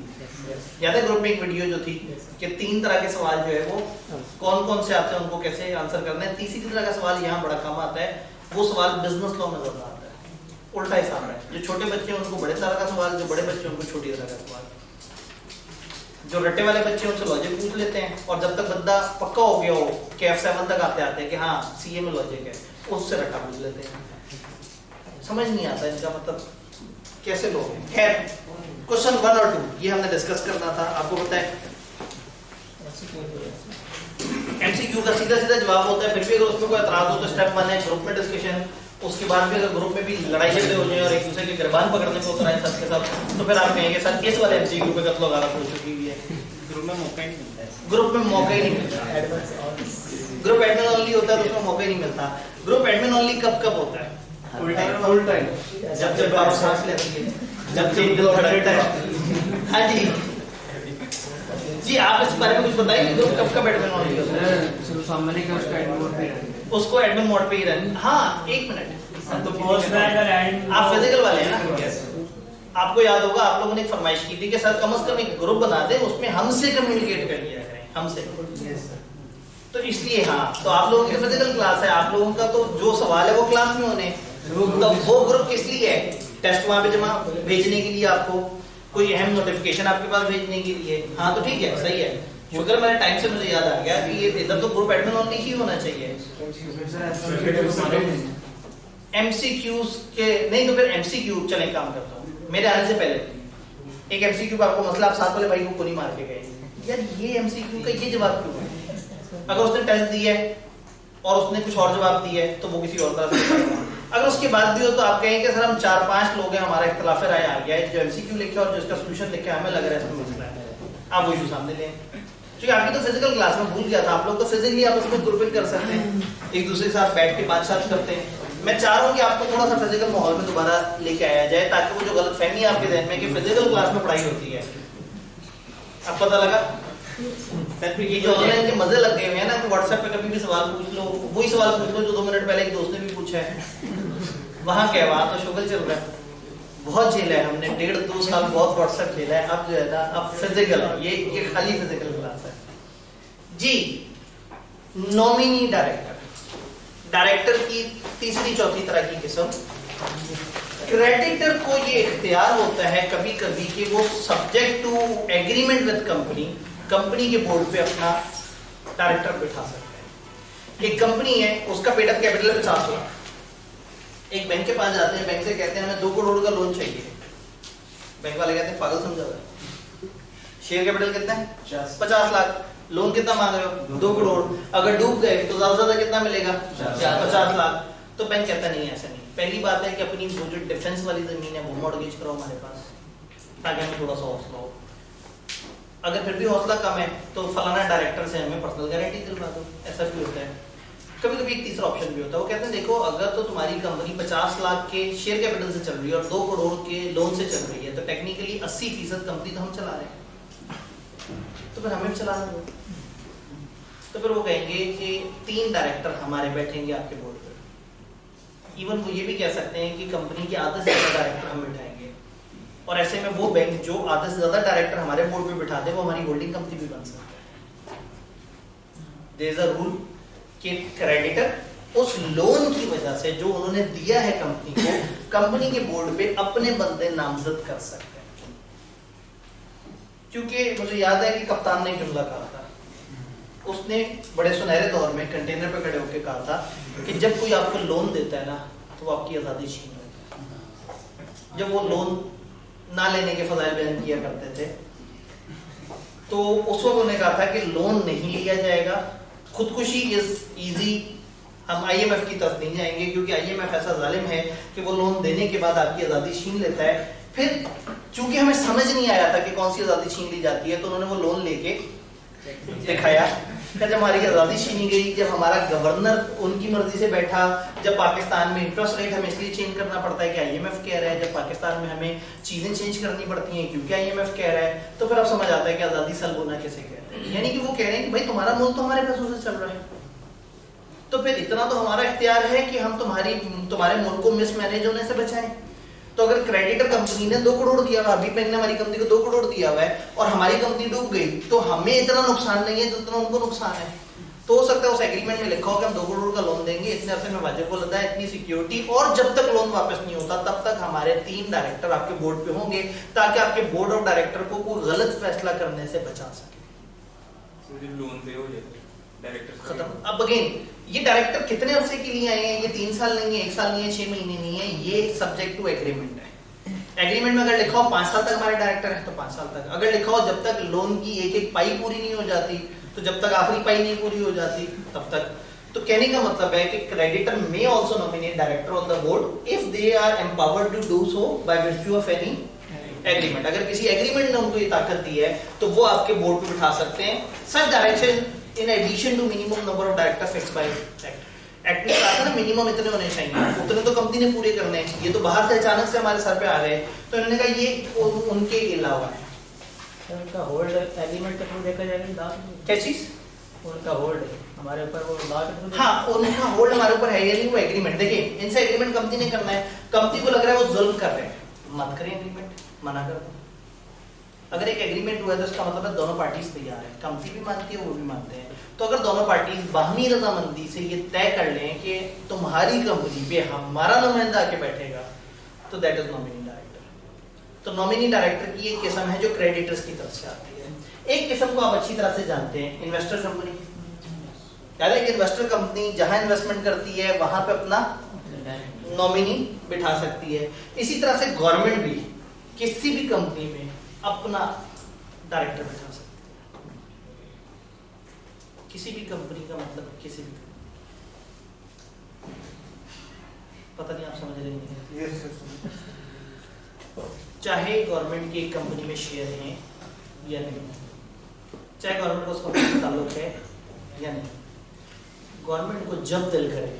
याद है ग्रुप में एक वीडियो जो थी कि 3 तरह के सवाल जो है वो कौन कौन से आते हैं, उनको कैसे आंसर करना है। तीसरी तरह का सवाल यहाँ बड़ा कम आता है, वो सवाल बिजनेस लॉ में ज्यादा आता है, उल्टा हिसाब है। जो छोटे बच्चे हैं उनको बड़े तरह का सवाल, जो बड़े बच्चे हैं उनको छोटी तरह का सवाल। जो रट्टे वाले बच्चे उनसे लॉजिक पूछ लेते हैं, और जब तक बंदा पक्का हो गया हो कि F7 तक आते आते हैं कि हाँ सीए में लॉजिक है, उससे रट्टा पूछ लेते हैं। समझ नहीं आता इनका मतलब कैसे लोग हैं। खैर क्वेश्चन 1 और 2 ये हमने डिस्कस करना था। आपको पता है एमसीक्यू का सीधा सीधा जवाब होता है, फिर भी अगर उसमें कोई एतराज हो तो स्टेप 1 है ग्रुप में डिस्कशन। उसके बाद भी अगर ग्रुप में भी लड़ाई झगड़े हो जाए और एक दूसरे के गिरबान पकड़ने को उतर आए सबके सब, तो फिर आप कहेंगे सर केस वाले एमसीक्यू पे कत्ल वगैरह हो चुकी हुई है। ग्रुप में मौका ही नहीं मिलता है, ग्रुप में मौका ही नहीं मिलता। ग्रुप एडमिन ओनली होता है तो उसमें मौका ही नहीं मिलता। ग्रुप एडमिन ओनली कब कब होता है? फुल टाइम जब आप सांस लेते हैं, जब दिल धड़कता है। हाँ जी जी, आप इस बारे में कुछ बताइए कि ग्रुप कब कब एडमिन ओनली होता है? सामने का उसका एडमिन मोड पे है, उसको एडमिन मोड पे ही रन। हाँ 1 मिनट, तो पोस्टमैन और एडमिन आप फिजिकल वाले हैं ना, आपको याद होगा आप लोगों ने एक फरमाइश की थी कि सर कम से कम एक ग्रुप बना दें, उसमें हमसे कम्युनिकेट कर लिया करें, हमसे। तो इसलिए हाँ, तो आप लोगों की फिजिकल क्लास है, आप लोगों का तो जो सवाल है वो क्लास में होने, तो वो ग्रुप किस लिए है? टेस्ट वहां पे जमा भेजने के लिए, आपको कोई अहम नोटिफिकेशन आपके पास भेजने के लिए। हाँ तो ठीक है, सही है, शुक्र मेरे टाइम से मुझे याद आ गया कि ये इधर तो ग्रुप एडमिन ओनली ही होना चाहिए। एमसीक्यूज के नहीं तो फिर एमसीक्यू चले काम करता हूँ मेरे आने से पहले एक एमसीक्यू का आपको मसला, आप साथ वाले भाई को नहीं मार के गए यार, ये एमसीक्यू का ये जवाब क्यों है? अगर उसने टेस्ट दिया है और उसने कुछ और जवाब दिया है तो वो किसी और तरह से अगर उसके बाद भी हो तो आप कहेंगे सर हम 4-5 लोग हैं, हमारा इख्तिलाफ राय आ गया है, जो एमसीक्यू लिखा और जो इसका सॉल्यूशन लिखा हमें लग रहा है इसमें मसला है, आप वो इशू सामने लें। क्योंकि आपकी तो फिजिकल क्लास में भूल गया था, आप लोग तो फिजिकली आप उसको ग्रुपिंग कर सकते हैं, एक दूसरे के साथ बैठ के 5 करते हैं। मैं चाह रहा हूँ कि आपको थोड़ा सा फिजिकल माहौल में दोबारा लेके आया जाए, ताकि वो जो गलतफहमी है आपके जहन में कि फिजिकल क्लास में पढ़ाई होती है, अब पता लगा। ये जो ऑनलाइन के मजे लग गए हुए हैं ना, कि व्हाट्सएप पे कभी भी सवाल पूछ लो, वही सवाल पूछ लो जो 2 मिनट पहले एक दोस्त ने भी पूछा है, वहां क्या वहां तो शुगल चल रहा है, बहुत झेला है हमने, 1.5-2 साल बहुत व्हाट्सएप झेला है। अब जो है ना, अब फिजिकल, ये खाली फिजिकल क्लास है जी। नॉमिनी डायरेक्टर की तीसरी चौथी तरह की किस्म, क्रेडिटर को ये इख्तियार होता है कभी कभी कि वो subject to agreement with company के बोर्ड पे अपना डायरेक्टर बिठा सकते हैं। एक कंपनी है, उसका पेड अप कैपिटल है 50 लाख, एक बैंक के पास जाते हैं, बैंक से कहते हैं हमें 2 करोड़ का लोन चाहिए, बैंक वाले कहते हैं पागल समझा हुआ है, शेयर कैपिटल कितना है 50 लाख, लोन कितना मांग रहे हो 2 करोड़, अगर डूब गए तो ज्यादा से ज्यादा कितना मिलेगा 50 लाख। तो बैंक कहता नहीं ऐसा नहीं, पहली बात है कि अपनी वो जो डिफेंस वाली जमीन है वो मॉर्गेज करो हमारे पास, ताकि हमें थोड़ा सा हौसला हो, अगर फिर भी हौसला कम है तो फलाना डायरेक्टर से हमें पर्सनल गारंटी दिलवा दो। ऐसा भी होता है। कभी कभी एक तीसरा ऑप्शन भी होता है, वो कहते हैं देखो अगर तो तुम्हारी कंपनी 50 लाख के शेयर कैपिटल से चल रही है और 2 करोड़ के लोन से चल रही है, तो टेक्निकली 80% कंपनी तो हम चला रहे हैं, तो फिर हमें चला दो। तो फिर वो कहेंगे कि 3 डायरेक्टर हमारे बैठेंगे आपके बोर्ड पर। इवन वो ये भी कह सकते हैं कि कंपनी के आधे से ज्यादा डायरेक्टर हम बिठाएंगे, और ऐसे में वो बैंक जो आधे से ज्यादा डायरेक्टर हमारे बोर्ड पे बिठा दे वो हमारी होल्डिंग कंपनी भी बन सकता है। देयर इज अ रूल कि क्रेडिटर उस लोन की वजह से जो उन्होंने दिया है कंपनी को, कंपनी के बोर्ड पे अपने बंदे नामजद कर सकते हैं। क्योंकि मुझे याद है कि कप्तान ने जुमला कहा था, उसने बड़े सुनहरे दौर में कंटेनर पे खड़े होकर कहा था कि जब कोई आपको लोन देता है ना तो वो आपकी आजादी छीन लेता है। जब वो लोन ना लेने के फजाइल बयान किया करते थे तो उस वक्त उन्होंने कहा था कि लोन नहीं लिया जाएगा, खुदकुशी इज इजी, हम आईएमएफ की तरफ नहीं जाएंगे क्योंकि आईएमएफ ऐसा जालिम है कि वो लोन देने के बाद आपकी आजादी छीन लेता है। फिर चूंकि हमें समझ नहीं आया था कि कौन सी आजादी छीन ली जाती है, तो उन्होंने वो लोन लेके दिखाया। फिर जब हमारी आजादी छीनी गई, जब हमारा गवर्नर उनकी मर्जी से बैठा, जब पाकिस्तान में इंटरेस्ट रेट हमें इसलिए चेंज करना पड़ता है कि आईएमएफ कह रहा है, जब पाकिस्तान में हमें चीजें चेंज करनी पड़ती हैं क्योंकि आईएमएफ कह रहा है, तो फिर अब समझ आता है कि आजादी सल्ब होना कैसे कहते हैं। यानी कि वो कह रहे हैं कि भाई तुम्हारा मुल्क तो हमारे पैसों से चल रहा है, तो फिर इतना तो हमारा इख्तियार है कि हम तुम्हारे मुल्क को मिसमैनेज होने से बचाएं। तो अगर क्रेडिटर कंपनी ने 2 करोड़ दिया हुआ, अभी बैंक ने हमारी कंपनी को 2 करोड़ दिया हुआ है और हमारी कंपनी डूब गई, तो हमें इतना नुकसान नहीं है जितना उनको नुकसान है। तो हो सकता है उस एग्रीमेंट में लिखा हो कि हम 2 करोड़ का लोन देंगे, इतने अरसे में वाजिब को लदा है, इतनी सिक्योरिटी, और जब तक लोन वापस नहीं होता तब तक हमारे 3 डायरेक्टर आपके बोर्ड पे होंगे ताकि आपके बोर्ड ऑफ डायरेक्टर को कोई गलत फैसला करने से बचा सके। लोन पे हो जाए डायरेक्टर खत्म। अब अगेन ये डायरेक्टर कितने अरसे के लिए आए हैं, ये 3 साल नहीं है, 1 साल नहीं है, 6 महीने नहीं है, ये सब्जेक्ट टू एग्रीमेंट है। एग्रीमेंट में अगर लिखा हो 5 साल तक हमारे डायरेक्टर है तो 5 साल तक, अगर लिखा हो जब तक लोन की एक पाई पूरी नहीं हो जाती, तो जब तक आखिरी पाई नहीं पूरी हो जाती तब तक। तो कहने का मतलब है कि creditor may also nominate director on the board if they are empowered to do so by virtue of any agreement. अगर किसी एग्रीमेंट ने उनको ये ताकत दी है तो वो आपके बोर्ड पे बिठा सकते हैं। Such direction in addition to minimum number of director fixed by act में कहा था ना, मिनिमम इतने होने चाहिए, उतने तो कंपनी ने पूरे करने हैं। ये तो बाहर से अचानक से हमारे सर पे आ गए, तो इन्होंने कहा ये उनके अलावा है। उनका होल्ड एग्रीमेंट के थ्रू देखा जाएगा, क्या चीज? उनका होल्ड हमारे ऊपर, वो लॉ के थ्रू। हाँ, उनका होल्ड हमारे ऊपर है या नहीं, वो एग्रीमेंट। देखिए, इनसे एग्रीमेंट कंपनी ने करना है, कंपनी को लग रहा है वो जुल्म कर रहे हैं, मत करें एग्रीमेंट, मना कर दो। अगर एक एग्रीमेंट हुआ है तो इसका मतलब है दोनों पार्टीज तैयार है, कंपनी भी मानती है, वो भी मानते हैं। तो अगर दोनों पार्टीज बाहमी रजामंदी से ये तय कर लें कि तुम्हारी कंपनी पे हमारा नुमाइंदा आके बैठेगा, तो दैट इज नॉमिनी डायरेक्टर। तो नॉमिनी डायरेक्टर की एक किस्म है जो क्रेडिटर्स की तरफ से आती है। एक किस्म को आप अच्छी तरह से जानते हैं, इन्वेस्टर कंपनी। याद है कि इन्वेस्टर कंपनी जहां इन्वेस्टमेंट करती है वहां पे अपना नॉमिनी बिठा सकती है। इसी तरह से गवर्नमेंट भी किसी भी कंपनी में अपना डायरेक्टर बिठा सकती है। किसी भी कंपनी का मतलब किसी भी, पता नहीं आप समझ रहे हैं? चाहे गवर्नमेंट की एक कंपनी में शेयर हैं या नहीं, चाहे गवर्नमेंट को उस कंपनी से ताल्लुक है या नहीं, गवर्नमेंट को जब दिल करे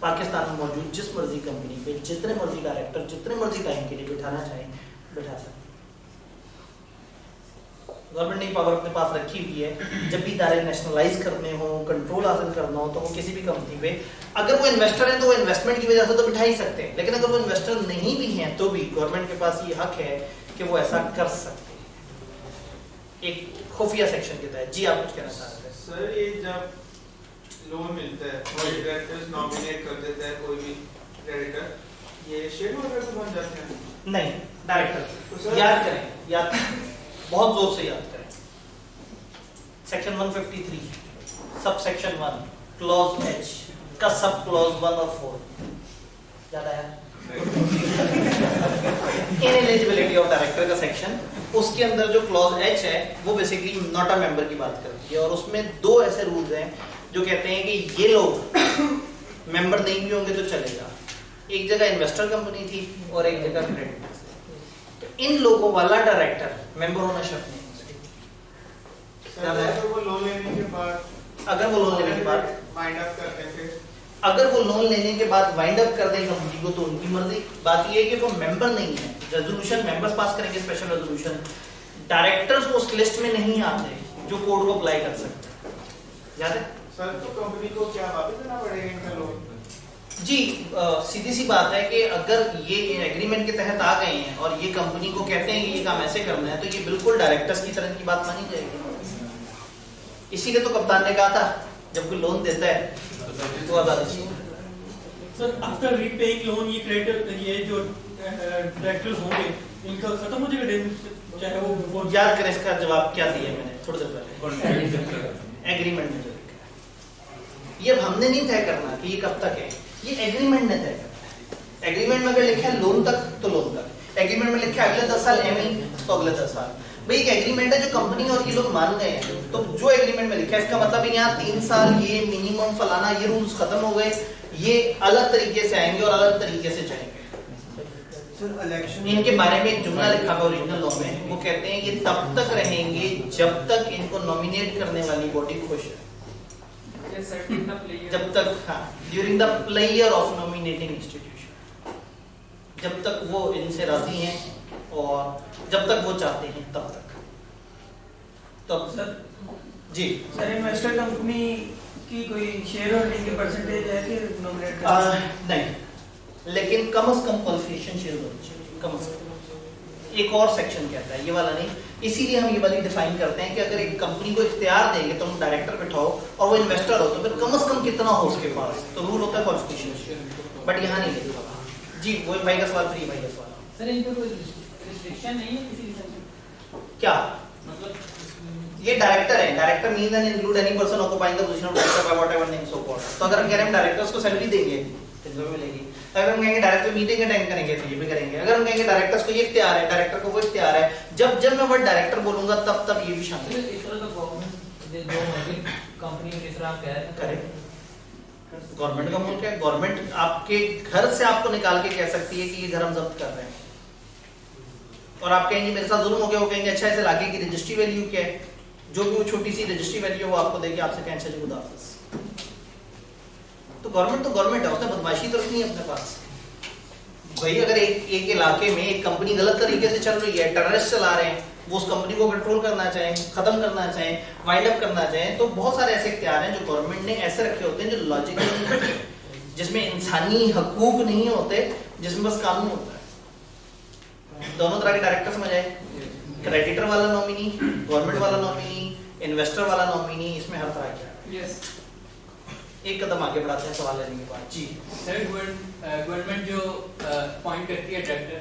पाकिस्तान में मौजूद जिस मर्जी कंपनी पे जितने मर्जी डायरेक्टर जितने मर्जी टाइम के लिए बिठाना चाहे बिठा सकते। गवर्नमेंट ने पावर अपने पास रखी हुई है। जब भी इदारे नेशनलाइज करने हो, कंट्रोल हासिल करना हो, तो वो किसी भी कंपनी पे, अगर वो इन्वेस्टर है तो वो इन्वेस्टमेंट की वजह से तो बिठा ही सकते हैं, लेकिन अगर वो इन्वेस्टर नहीं भी हैं तो भी गवर्नमेंट के पास ये हक है कि वो ऐसा कर सकते हैं एक खुफिया सेक्शन के तहत। जी, आप कुछ कहना चाह रहे थे? सर, ये जब लोन मिलता है और डायरेक्टर्स नॉमिनेट कर देता है कोई भी क्रेडिटर, ये शेयर होल्डर को बन जाते हैं? नहीं, डायरेक्टर। याद करें, याद करें, बहुत जोर से याद करें। Section 153 sub section 1 clause H का सब क्लॉज 1 और 4 याद आया? इनएलिजिबिलिटी ऑफ डायरेक्टर का सेक्शन, उसके अंदर जो क्लॉज एच है वो बेसिकली नॉट अ मेंबर की बात करती है, और उसमें 2 ऐसे रूल्स हैं जो कहते हैं कि ये लोग मेंबर नहीं भी होंगे तो चलेगा। एक जगह इन्वेस्टर कंपनी थी और एक जगह क्रेडिटर। तो इन लोगों वाला डायरेक्टर मेंबर होना शर्त नहीं है। अगर वो लोन लेने के बाद अगर वो लोन लेने के बाद वाइंड अप करते हैं, फिर अगर वो लोन लेने के बाद वाइंड अप कर दें कंपनी को तो उनकी मर्जी। बात ये है कि वो मेंबर नहीं है, रेजोल्यूशन मेंबर्स पास करेंगे, स्पेशल रेजोल्यूशन। डायरेक्टर्स उस लिस्ट में नहीं आते जो कोड को अप्लाई कर सकते हैं। याद है सर? तो कंपनी को क्या वापस देना पड़ेगा इनका लोन? जी, सीधी सी बात है कि अगर ये एग्रीमेंट के तहत आ गए हैं और ये कंपनी को कहते हैं कि ये काम ऐसे करना है, तो ये बिल्कुल डायरेक्टर्स की तरह की बात मानी जाएगी। इसीलिए तो कप्तान ने कहा था जब कोई लोन देता है तो आजादी। सर, आफ्टर रीपेइंग लोन ये क्रेडिटर, ये जो डायरेक्टर्स होंगे इनका खत्म हो जाएगा, चाहे वो याद करें इसका जवाब क्या दिया मैंने थोड़ी देर पहले। एग्रीमेंट में जो लिखा है, ये अब हमने नहीं तय करना कि ये कब तक है, ये एग्रीमेंट ने तय करना है। एग्रीमेंट में अगर लिखा है लोन तक तो लोन तक, एग्रीमेंट में लिखा है अगले 10 साल एमई तो अगले 10 साल। भाई एक एग्रीमेंट है जो कंपनी और ये लोग मान गए हैं, तो जो एग्रीमेंट में लिखा है इसका मतलब है यहाँ 3 साल ये मिनिमम फलाना ये रूल्स खत्म हो गए, ये अलग तरीके से आएंगे और अलग तरीके से जाएंगे। सर इलेक्शन इनके बारे में एक जुमला लिखा हुआ ओरिजिनल लॉ में, वो कहते हैं ये तब तक रहेंगे जब तक इनको नॉमिनेट करने वाली बॉडी खुश है, जब तक, हाँ, during the player of nominating institution, जब तक वो इनसे राजी हैं और जब तक वो चाहते हैं तब तक। तो सर जी सर इन्वेस्टर कंपनी की कोई शेयर होल्डिंग की परसेंटेज है कि नॉमिनेट नहीं, लेकिन कम से कम क्वालिफिकेशन शेयर होनी चाहिए, कम से कम। एक और सेक्शन कहता है, ये वाला नहीं, इसीलिए हम ये वाली डिफाइन करते हैं कि अगर एक कंपनी को इख्तियार देंगे तो हम डायरेक्टर बिठाओ और वो इन्वेस्टर हो तो फिर कम से कम कितना हो उसके पास, तो रूल होता है क्वालिफिकेशन शेयर, बट यहाँ नहीं लिखा हुआ। जी वो भाई का सवाल, फ्री भाई का सवाल। सर इनको कोई रिस्ट्रिक्शन नहीं है किसी किस्म की? क्या मतलब ये डायरेक्टर है, director means and include any person occupying the position of director by whatever name so called. तो अगर हम कह रहे हैं डायरेक्टर्स को सैलरी देंगे तो जो मिलेगी, अगर हम कहेंगे डायरेक्टर मीटिंग अटेंड करेंगे तो ये भी करेंगे, अगर हम कहेंगे डायरेक्टर्स को ये इख्तियार है, डायरेक्टर को वो इख्तियार है, जब जब मैं वर्ड डायरेक्टर बोलूंगा तब तब ये भी शामिल है। इस तरह का गवर्नमेंट जो होल्डिंग कंपनी में जिस तरह आप कह रहे हैं करेक्ट, गवर्नमेंट का मुल्क है, गवर्नमेंट आपके घर से आपको निकाल के कह सकती है कि ये घर हम जब्त कर रहे हैं और आप कहेंगे मेरे साथ जुल्म हो गया, वो कहेंगे अच्छा इसे लाके की रजिस्ट्री वैल्यू क्या है, जो भी वो छोटी सी रजिस्ट्री वैल्यू वो आपको देगी, आपसे कहें अच्छा जी खुदा हाफिज़। तो गवर्नमेंट है, उसने बदमाशी तो रखनी है अपने पास। भाई अगर एक इलाके में एक कंपनी गलत तरीके से चल रही है, टेररिस्ट चला रहे हैं, वो उस कंपनी को कंट्रोल करना चाहें, खत्म करना चाहें, वाइंड अप करना चाहें, तो बहुत सारे ऐसे इख्तियार हैं जो गवर्नमेंट ने ऐसे रखे होते हैं जो लॉजिकल नहीं होते, जिसमें इंसानी हकूक नहीं होते, जिसमें बस कानून होता है। दोनों तरह के डायरेक्टर समझ आए, क्रेडिटर वाला नॉमिनी, गवर्नमेंट वाला नॉमिनी, इन्वेस्टर वाला नॉमिनी, इसमें हर तरह के। यस एक कदम आगे बढ़ाते हैं सवाल लेने के बाद। जी सर गवर्नमेंट जो अपॉइंट करती है डायरेक्टर,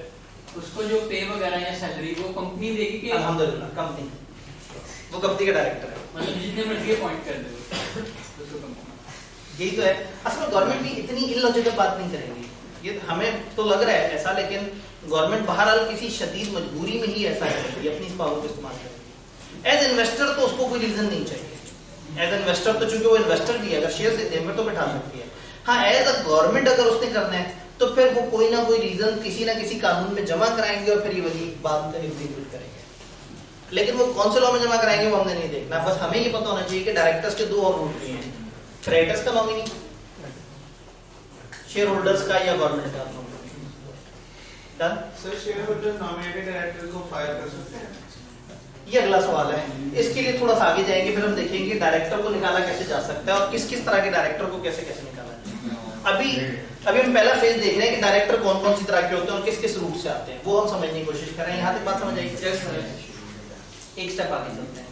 उसको जो पे वगैरह या सैलरी वो कंपनी देगी कि अल्हम्दुलिल्लाह कंपनी, वो कंपनी का डायरेक्टर है, मतलब जितने मर्जी अपॉइंट कर दो उसको कंपनी। यही तो है। असल में गवर्नमेंट भी इतनी इलॉजिकल बात नहीं करेगी, ये हमें तो लग रहा है ऐसा, लेकिन गवर्नमेंट बहरहाल किसी शदीद मजबूरी में ही ऐसा करेगी, अपनी इस पावर को इस्तेमाल करेगी। एज इन्वेस्टर तो उसको कोई रीजन नहीं चाहिए, एज इन्वेस्टर तो चूंकि वो इन्वेस्टर भी है, अगर शेयर देते हैं तो बैठा सकती है। हाँ एज अ गवर्नमेंट अगर उसने करना है तो फिर वो कोई ना कोई रीजन किसी ना किसी कानून में जमा कराएंगे और फिर ये वाली बात एग्जीक्यूट करेंगे। लेकिन वो कौन से लॉ में जमा कराएंगे वो हमने नहीं देखना, बस हमें ये पता होना चाहिए कि डायरेक्टर्स के दो और रूट भी हैं, क्रेडिटर्स का नॉमिनी, शेयर होल्डर्स का या गवर्नमेंट का nominee. Done. Sir share holder nominated director को फायर कर सकते हैं? ये अगला सवाल है, इसके लिए थोड़ा सा आगे जाएंगे, फिर हम देखेंगे डायरेक्टर को निकाला कैसे जा सकता है और किस किस तरह के डायरेक्टर को कैसे कैसे निकाला जाए। अभी हम पहला फेज देख रहे हैं कि डायरेक्टर कौन कौन सी तरह के होते हैं और किस किस रूट से आते हैं, वो हम समझने की कोशिश कर रहे हैं। यहाँ तक बात समझ आई? एक स्टेप आगे चलते हैं।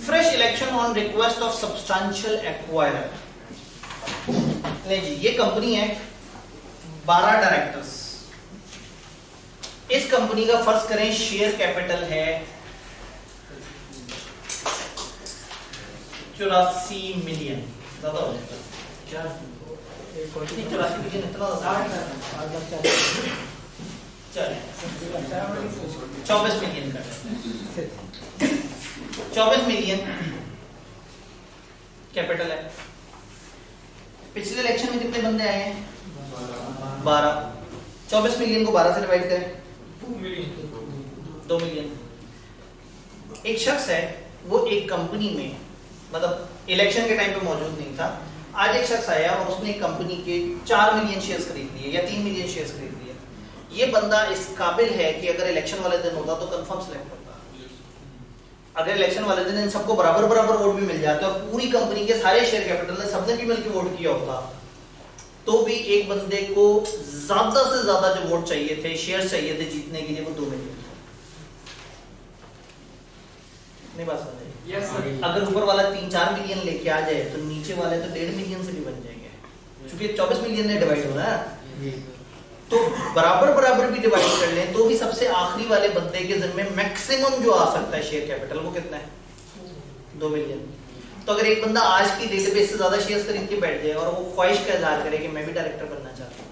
Fresh election on request of substantial acquirer. नहीं जी, ये कंपनी है, 12 डायरेक्टर्स, इस कंपनी का फर्ज करें शेयर कैपिटल है 84 मिलियन, ज्यादा हो जाएगा 84 मिलियन, इतना 24 मिलियन कर, 24 मिलियन कैपिटल है। पिछले इलेक्शन में कितने बंदे आए हैं? 12। 24 मिलियन को 12 से डिवाइड करें, 2 मिलियन। एक शख्स है, वो एक कंपनी में, मतलब इलेक्शन के टाइम पे मौजूद नहीं था, आज एक शख्स आया और उसने एक कंपनी के 4 मिलियन शेयर्स खरीद लिए या 3 मिलियन शेयर्स खरीद लिए। ये बंदा इस काबिल है कि अगर इलेक्शन वाले दिन होता तो कंफर्म सिलेक्ट होता। अगर इलेक्शन वाले दिन इन सबको बराबर बराबर वोट भी मिल जाते और पूरी कंपनी के सारे शेयर कैपिटल ने सबने भी मिलकर वोट किया होता, तो भी एक बंदे को ज्यादा से ज्यादा जो वोट चाहिए थे, शेयर चाहिए थे जीतने के लिए, वो 2 मिलियन। नहीं बात समझ? Yes sir. अगर ऊपर वाला 3-4 मिलियन लेके आ जाए तो नीचे वाले तो 1.5 मिलियन से भी बन जाएंगे, क्योंकि 24 मिलियन ने डिवाइड होना है, तो बराबर बराबर भी डिवाइड कर लें तो भी सबसे आखिरी वाले बंदे के जिम्मे मैक्सिमम जो आ सकता है शेयर कैपिटल वो कितना है? 2 मिलियन। तो अगर एक बंदा आज की डेट पे इससे ज्यादा शेयर्स खरीद के बैठ जाए और वो ख्वाहिश का इजहार करे कि मैं भी डायरेक्टर बनना चाहता हूँ,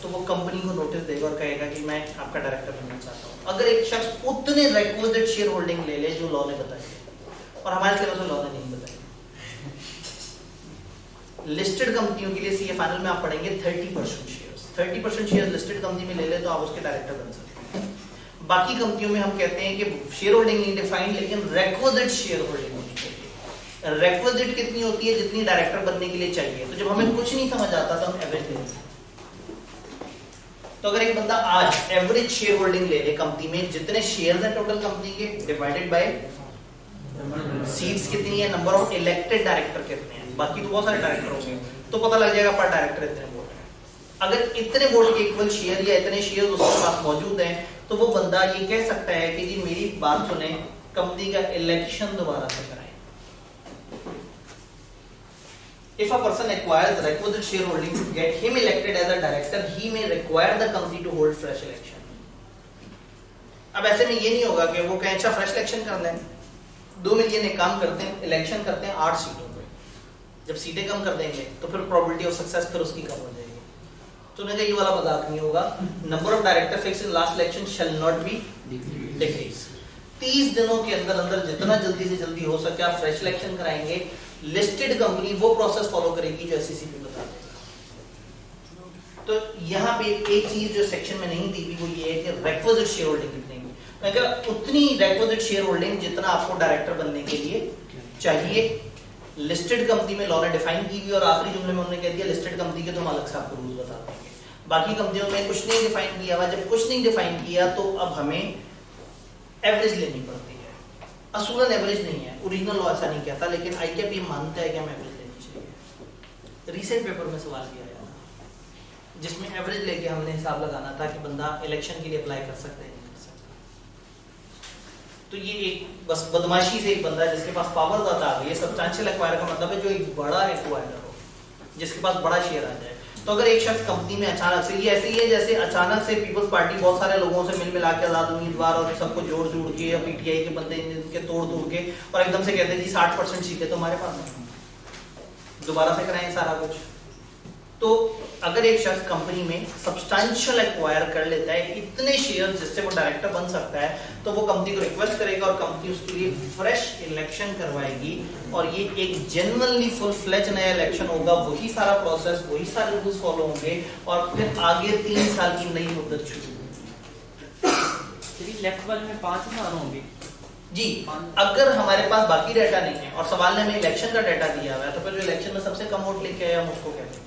तो वो कंपनी को नोटिस देगा और कहेगा कि मैं आपका डायरेक्टर बनना चाहता हूँ, अगर एक शख्स उतने रिक्विजिट शेयर होल्डिंग ले ले जो लॉ ने बताई और हमारे सिलेबस में लॉ ने नहीं बताई। लिस्टेड कंपनियों के लिए सीए फाइनल में आप पढ़ेंगे 30% शेयर्स, 30% शेयर्स लिस्टेड कंपनी में ले ले तो आप उसके डायरेक्टर बन सकते हैं। बाकी कंपनियों में हम कहते हैं कि शेयर होल्डिंग नहीं डिफाइंड, लेकिन रिक्विजिट शेयर होल्डिंग होनी चाहिए। रिक्विजिट कितनी होती है? जितनी डायरेक्टर बनने के लिए चाहिए। तो जब हमें कुछ नहीं समझ आता तो हम एवरेज लेते हैं। तो अगर एक बंदा आज एवरेज शेयर होल्डिंग ले ले कंपनी में, जितने शेयर्स हैं टोटल कंपनी के डिवाइडेड बाय सीट्स कितनी है, नंबर ऑफ इलेक्टेड डायरेक्टर कितने हैं, बाकी तो बहुत सारे डायरेक्टर होंगे, तो पता लग जाएगा पर डायरेक्टर इतने वोट है। अगर इतने वोट के इक्वल शेयर या इतने शेयर उसके पास मौजूद हैं तो वो बंदा ये कह सकता है कि जी मेरी बात सुने, कंपनी का इलेक्शन दोबारा से कराएं। If a person acquires requisite shareholding to get him elected as a director, he may require the company to hold fresh election. अब ऐसे में ये नहीं होगा कि वो कहें अच्छा फ्रेश इलेक्शन कर लें, 2 मिलियन एक काम करते हैं, इलेक्शन करते हैं 8 सीटों पे, जब सीटें कम कर देंगे तो फिर प्रोबेबिलिटी ऑफ सक्सेस फिर उसकी कम हो जाएगी। तो उन्हें ये वाला मजाक नहीं होगा। Number of director fix in last election shall not be decrease. 30 दिनों के अंदर अंदर जितना जल्दी से जल्दी हो सके आप फ्रेश इलेक्शन कराएंगे। लिस्टेड कंपनी वो प्रोसेस फॉलो करेगी जो एससीसीपी बता देगा। तो यहाँ पे एक चीज जो सेक्शन में नहीं दी थी वो ये है कि रिक्विजिट शेयर होल्डिंग कितनी है। मैं कह रहा उतनी रिक्विजिट शेयर होल्डिंग जितना आपको डायरेक्टर बनने के लिए चाहिए। लिस्टेड कंपनी में लॉ ने डिफाइन की हुई और आखिरी जुमले में उन्होंने कह दिया लिस्टेड कंपनी के तो हम अलग से आपको रूल बता देंगे। बाकी कंपनियों में कुछ नहीं डिफाइन किया हुआ। जब कुछ नहीं डिफाइन किया तो अब हमें एवरेज लेनी पड़ती है। असूलन एवरेज नहीं है, ओरिजिनल लॉ ऐसा नहीं कहता, लेकिन आईकेएप ये मानता है कि हम एवरेज लेनी चाहिए। रिसेंट पेपर में सवाल किया गया था जिसमें एवरेज लेके हमने हिसाब लगाना था कि बंदा इलेक्शन के लिए अप्लाई कर सकता है नहीं कर सकता। तो ये एक बस बदमाशी से एक बंदा जिसके पास पावर ज्यादा आ गई है, सब्सटैंशियल एक्वायर का मतलब है जो एक बड़ा एक्वायर हो, जिसके पास बड़ा शेयर आ जाए। तो अगर एक शख्स कंपनी में अचानक से, ये ऐसे ही है जैसे अचानक से पीपल्स पार्टी बहुत सारे लोगों से मिल मिला के आजाद उम्मीदवार और सबको जोड़ जोड़ के या पीटीआई के बंदे के तोड़ के और एकदम से कहते हैं जी 60% सीटें तो हमारे पास नहीं, दोबारा से कराएं सारा कुछ। तो अगर एक शख्स कंपनी में सब्सटैंशियल एक्वायर कर लेता है इतने शेयर जिससे वो डायरेक्टर बन सकता है, तो वो कंपनी को रिक्वेस्ट करेगा और कंपनी उसके लिए फ्रेश इलेक्शन करवाएगी और ये एक जेन्युइनली फुल फ्लेज नया इलेक्शन होगा। वही सारा प्रोसेस, वही सारे रूल्स फॉलो होंगे और फिर आगे 3 साल की नई मुद्दत शुरू होगी। लेफ्ट वाले में 5 हजार होंगे जी। अगर हमारे पास बाकी डाटा नहीं है और सवाल ने हमें इलेक्शन का डाटा दिया हुआ है तो फिर जो इलेक्शन में सबसे कम वोट लेके आया हम उसको क्या देंगे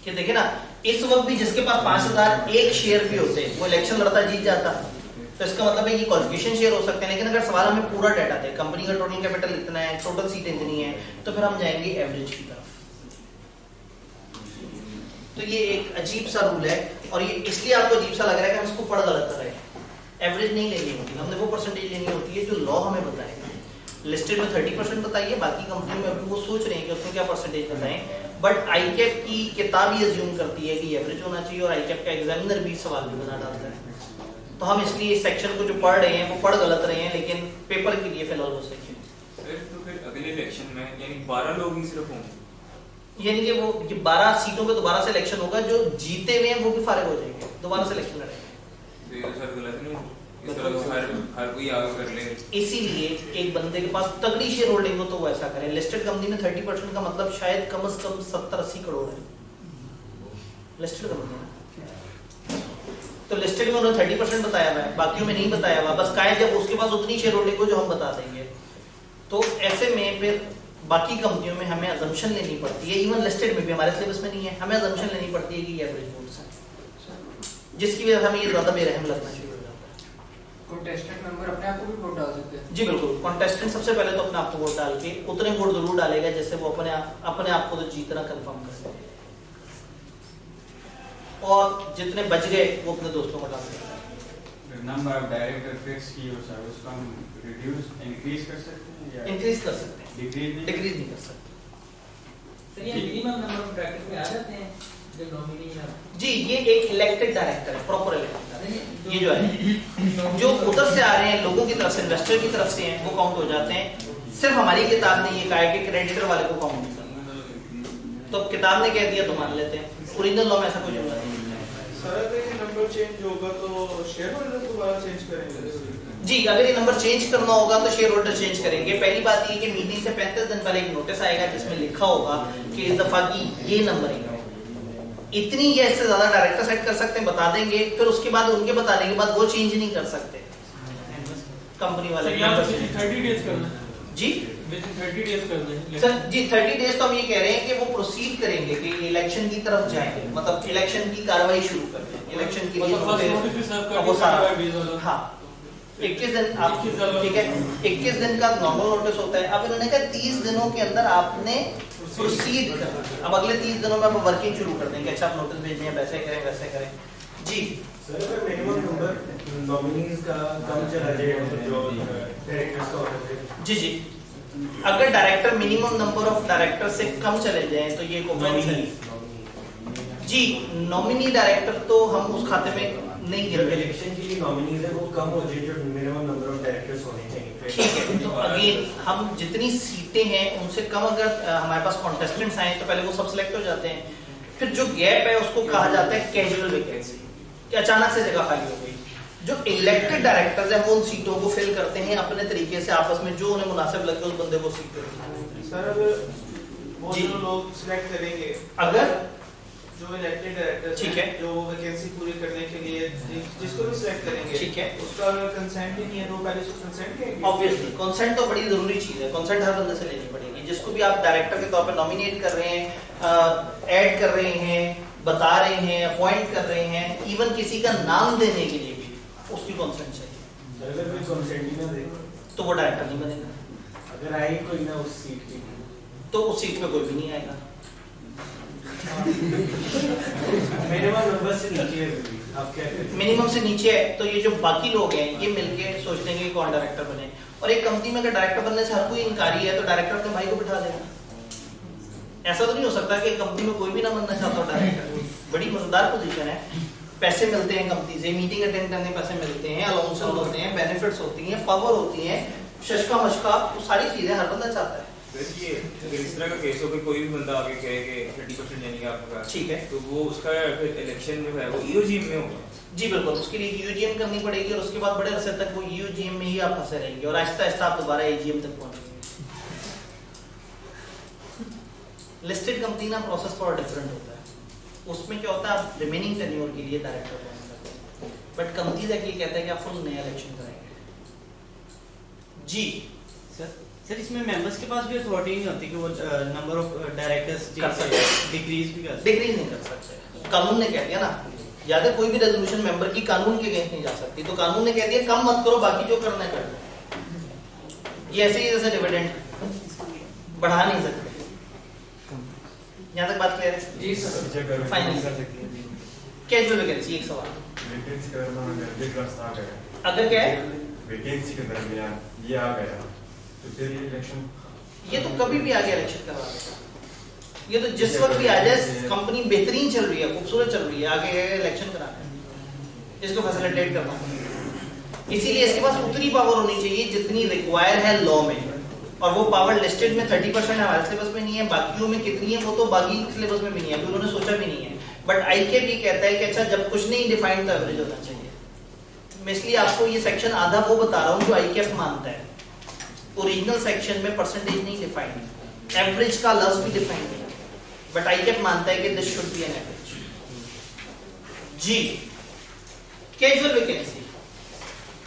कि देखिए ना, इस वक्त भी जिसके पास 5000 एक शेयर भी होते वो इलेक्शन लड़ता जीत जाता। तो इसका मतलब है ये क्वालिफिकेशन शेयर हो सकते हैं, लेकिन अगर सवाल हमें पूरा डाटा दे, कंपनी का टोटल कैपिटल इतना है, टोटल सीट इतनी है, तो फिर हम जाएंगे एवरेज की तरफ। तो ये एक अजीब सा रूल है और ये इसलिए आपको अजीब सा लग रहा है कि हम इसको पढ़ गलत कर रहे हैं। एवरेज नहीं लेनी होती, हमने वो परसेंटेज लेनी होती है जो लॉ हमें बताएगा। लिस्टेड में 30% बताइए, बाकी कंपनियों में अभी वो सोच रहे हैं कि उसमें क्या परसेंटेज बताएं। बट आईकेएप की किताब ही अज्यूम करती है कि एवरेज होना चाहिए और आईकेएप का एग्जामिनर भी सवाल भी बना डालता है। तो हम इसलिए इस सेक्शन को जो पढ़ रहे हैं वो पढ़ गलत रहे हैं, लेकिन पेपर के लिए फिलहाल वो सही है। तो फिर अगले इलेक्शन में यानी 12 लोग ही सिर्फ होंगे, यानी कि वो 12 सीटों पे दोबारा से इलेक्शन होगा, जो जीते हुए हैं वो भी फारिग हो जाएंगे, दोबारा से इलेक्शन लड़ेंगे। तो ये सर गलत नहीं है, इस तरह से हर कोई आगे कर ले। इसीलिए एक बंदे के पास तगड़ी शेयर होल्डिंग हो तो वो ऐसा करे। लिस्टेड कंपनी में 30% का मतलब शायद कम से कम 70-80 करोड़ है लिस्टेड कंपनी में। तो लिस्टेड में उन्होंने 30% बताया हुआ है, बाकियों में नहीं बताया हुआ। बस काहे जब उसके पास उतनी शेयर होल्डिंग हो जो हम बता देंगे, तो ऐसे में फिर बाकी कंपनियों में हमें अजम्पशन लेनी पड़ती है। इवन लिस्टेड में भी हमारे सिलेबस में नहीं है, हमें अजम्पशन लेनी पड़ती है कि ये एवरेज वोट्स हैं, जिसकी वजह से हमें ये ज्यादा बेरहम लगना शुरू हो जाता है। कंटेस्टेंट मेंबर अपने आप को भी वोट डाल सकते हैं? जी बिल्कुल, कंटेस्टेंट सबसे पहले तो अपने आप को वोट डाल के उतने वोट जरूर डालेगा जैसे वो अपने आप को तो जीतना कंफर्म कर सके, और जितने बच गए वो अपने दोस्तों को डाल देगा। नंबर ऑफ डायरेक्टर फिक्स की हो सर, उसको हम रिड्यूस इंक्रीज कर सकते हैं या इंक्रीज कर सकते हैं, डिक्रीज नहीं कर सकते। सर ये मिनिमम नंबर ऑफ डायरेक्टर पे आ जाते हैं जो नॉमिनी है? जी, ये एक इलेक्टेड डायरेक्टर है, प्रॉपर इलेक्टेड। ये जो है जो उधर से आ रहे हैं लोगों की तरफ से, इन्वेस्टर की तरफ से हैं, वो काउंट हो जाते हैं। सिर्फ हमारी किताब ने ये कहा है कि क्रेडिटर वाले को काउंट नहीं करना, तो किताब ने कह दिया तो मान लेते हैं, ओरिजिनल लॉ में ऐसा कोई जुमला नहीं है। सर अगर ये नंबर नंबर चेंज होगा तो शेयर होल्डर दोबारा चेंज करेंगे? जी, अगर ये नंबर चेंज करना होगा तो शेयर होल्डर चेंज करेंगे। पहली बात ये कि मीटिंग से 35 दिन पहले एक नोटिस आएगा जिसमें लिखा होगा कि इस दफा की ये नंबरिंग है, इतनी या इससे ज्यादा डायरेक्टर सेट कर सकते हैं, बता देंगे। फिर उसके बाद उनके बताने के बाद वो चेंज नहीं कर सकते कंपनी वाले। 30 डेज करना है जी, 30 डेज करना है सर जी। 30 डेज तो हम ये कह रहे हैं कि वो प्रोसीड करेंगे कि इलेक्शन की तरफ जाएंगे, मतलब इलेक्शन की कार्रवाई शुरू कर दें। इलेक्शन के लिए वो सारा, हाँ 21 दिन आप, ठीक है 21 दिन का नॉर्मल नोटिस होता है। अब इन्होंने कहा 30 दिनों के अंदर आपने प्रोसीड करना। अब अगले 30 दिनों में आप वर्किंग शुरू कर देंगे। अच्छा, आप नोटिस भेजें, वैसे करें वैसे करें। जी सर, अगर मिनिमम नंबर नॉमिनीज का कम चला जाए तो जो डायरेक्टर्स का होता है, जी जी, अगर director minimum number of director से कम चले जाएं तो ये जी नॉमिनी डायरेक्टर तो हम उस खाते में नहीं गिरते। इलेक्शन के लिए नॉमिनीज है वो कम हो जाए जो मिनिमम नंबर ऑफ डायरेक्टर्स होने चाहिए। ठीक है, तो अगेन हम जितनी सीटें हैं उनसे कम अगर हमारे पास कॉन्टेस्टेंट्स आए तो पहले वो सब सिलेक्ट हो जाते हैं। फिर जो गैप है उसको कहा जाता है कैजुअल वैकेंसी, कि अचानक से जगह खाली हो गई। जो इलेक्टेड डायरेक्टर्स हैं वो उन सीटों को फिल करते हैं अपने तरीके से, आपस में जो उन्हें मुनासिब लगे उस बंदे को सीट देते हैं। सर अगर वो जो लोग सिलेक्ट करेंगे, अगर जो इलेक्टेड डायरेक्टर ठीक है, जो वैकेंसी पूरी करने के लिए जिसको भी सिलेक्ट करेंगे, ठीक है, उसका अगर कंसेंट ही नहीं है तो पहले से कंसेंट लेंगे। ऑब्वियसली कंसेंट तो बड़ी जरूरी चीज है, कंसेंट हर बंदे से लेनी पड़ेगी। जिसको भी आप डायरेक्टर के तौर पे नॉमिनेट कर रहे हैं, ऐड कर रहे हैं, बता रहे हैं, अपॉइंट कर रहे हैं, इवन किसी का नाम देने के लिए भी उसकी कंसेंट चाहिए। अगर कोई कंसेंट ही ना दे तो वो डायरेक्टर नहीं बनेगा। अगर आए कोई ना उस सीट पे तो उस सीट पे कोई भी नहीं आएगा। मिनिमम नंबर से नीचे है, आप क्या कहते हैं? मिनिमम से नीचे है तो ये जो बाकी लोग हैं ये मिलके सोचते हैं कि कौन डायरेक्टर बने। और एक कंपनी में अगर डायरेक्टर बनने से हर कोई इनकारी है तो डायरेक्टर अपने भाई को बिठा देगा। ऐसा तो नहीं हो सकता कि कंपनी में कोई भी ना बनना चाहता हो डायरेक्टर। बड़ी मजेदार पोजीशन है, पैसे मिलते हैं कंपनी से, मीटिंग अटेंड करने पैसे मिलते हैं, अलाउंसेस होते हैं, बेनिफिट्स होती हैं, पावर होती है, शशका मशका, तो सारी चीजें हर बंदा चाहता है। ये अगर इस तरह का केस हो कि कोई भी बंदा आके कहे कि 30% यानी कि आपका, ठीक है, तो वो उसका फिर इलेक्शन जो है वो ईओजीएम में होगा। जी बिल्कुल, उसके लिए ईओजीएम करनी पड़ेगी और उसके बाद बड़े अरसे तक वो ईओजीएम में ही आप फंसे रहेंगे और आहिस्ता आहिस्ता आप दोबारा एजीएम तक पहुंचेंगे। लिस्टेड कंपनी ना प्रोसेस थोड़ा डिफरेंट होता है। उसमें क्या होता है, आप रिमेनिंग टेन्योर के लिए डायरेक्टर अपॉइंट करते हैं, बट कंपनी तक ये कहता है कि आप फुल नया इलेक्शन करेंगे। जी सर इसमें मेंबर्स के पास भी अथॉरिटी नहीं होती कि वो नंबर ऑफ डायरेक्टर्स डिक्रीज भी कर सकते, डिक्रीज नहीं कर सकते। कानून ने कह दिया ना, याद है कोई भी रेजोल्यूशन मेंबर की कानून के अगेंस्ट नहीं जा सकती, तो कानून ने कह दिया कम मत करो, बाकी जो करना है कर लो। ये ऐसे ही जैसे डिविडेंड बढ़ा नहीं सकते। यहाँ तक बात क्लियर है? जी सर। फाइनल कैजुअल वैकेंसी, एक सवाल वैकेंसी का रास्ता आ गया, अगर क्या है वैकेंसी के दरमियान ये आ गया तो फिर ये इलेक्शन, ये तो कभी भी आगे इलेक्शन करवा देगा। ये तो जिस वक्त भी आ जाए, कंपनी बेहतरीन चल रही है, खूबसूरत चल रही है, आगे इलेक्शन कराना है, इसको फैसिलिटेट करना है। इसीलिए इसके पास उतनी पावर होनी चाहिए जितनी रिक्वायर है लॉ में, और वो पावर लिस्टेड में 30% हमारे सिलेबस में नहीं है, बाकियों में कितनी है वो तो बाकी सिलेबस में भी नहीं है, अभी उन्होंने सोचा भी नहीं है। बट आईकेप ये कहता है कि अच्छा जब कुछ नहीं डिफाइंड तो एवरेज होना चाहिए। मैं इसलिए आपको ये सेक्शन आधा वो बता रहा हूँ जो आईकेप मानता है। ओरिजिनल सेक्शन में परसेंटेज नहीं डिफाइंड, एवरेज का लफ्ज भी डिफाइंड नहीं, बट आईकेप मानता है कि this should be an average. G casual vacancy,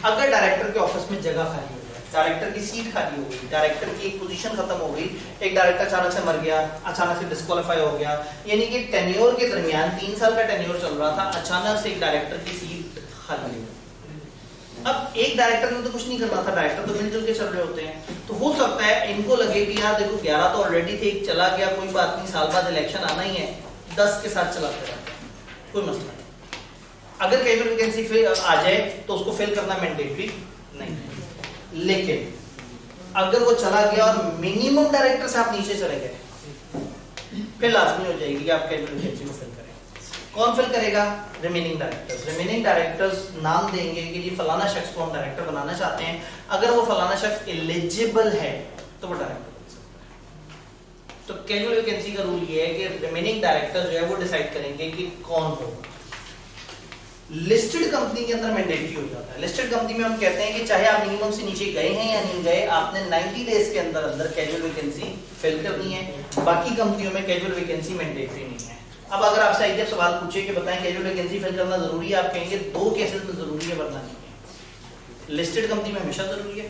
अगर डायरेक्टर के ऑफिस में जगह खाली हो गई, डायरेक्टर की सीट खाली हो गई, डायरेक्टर की एक पोजीशन खत्म हो गई, एक डायरेक्टर अचानक से मर गया, अचानक से डिस्क्वालीफाई हो गया, यानी कि टेन्योर के दरमियान 3 साल का टेन्योर चल रहा था, अचानक से एक डायरेक्टर की सीट खाली हो गई। अब एक डायरेक्टर ने तो कुछ नहीं करना था, डायरेक्टर तो मिलजुल के चल रहे होते हैं, तो हो सकता है इनको लगे कि यार देखो 11 तो ऑलरेडी थे, चला गया कोई बात नहीं, साल बाद इलेक्शन आना ही है, 10 के साथ चलाते रहते हैं, कोई मसला नहीं। अगर कैजुअल वैकेंसी फिल आ जाए तो उसको फिल करना मैंडेटरी नहीं, लेकिन अगर वो चला गया और मिनिमम डायरेक्टर से आप नीचे चले गए, फिर लाजमी हो जाएगी कि आप कैजुअल वैकेंसी को फिल करें। कौन फिल करेगा? Remaining directors. रिमेनिंग डायरेक्टर्स नाम देंगे कि ये फलाना शख्स को हम डायरेक्टर बनाना चाहते हैं, अगर वो फलाना शख्स एलिजिबल है तो वो डायरेक्टर बन सकता है। तो कैजुअल वैकेंसी का रूल ये है कि रिमेनिंग डायरेक्टर जो है वो डिसाइड करेंगे कि कौन होगा। लिस्टेड कंपनी के अंदर मैंडेटरी हो जाता है। लिस्टेड कंपनी में हम कहते हैं कि चाहे आप मिनिमम से नीचे गए हैं या नहीं गए, आपने 90 डेज के अंदर अंदर कैजुअल वैकेंसी फिल करनी है। बाकी कंपनियों में कैजुअल वैकेंसी मैंडेटरी नहीं है। अब अगर आपसे आईटी सवाल पूछे कि बताएं कैजुअल वैकेंसी फिल करना जरूरी है, आप कहेंगे 2 केसेस में जरूरी है, वरना नहीं है। लिस्टेड कंपनी में हमेशा जरूरी है,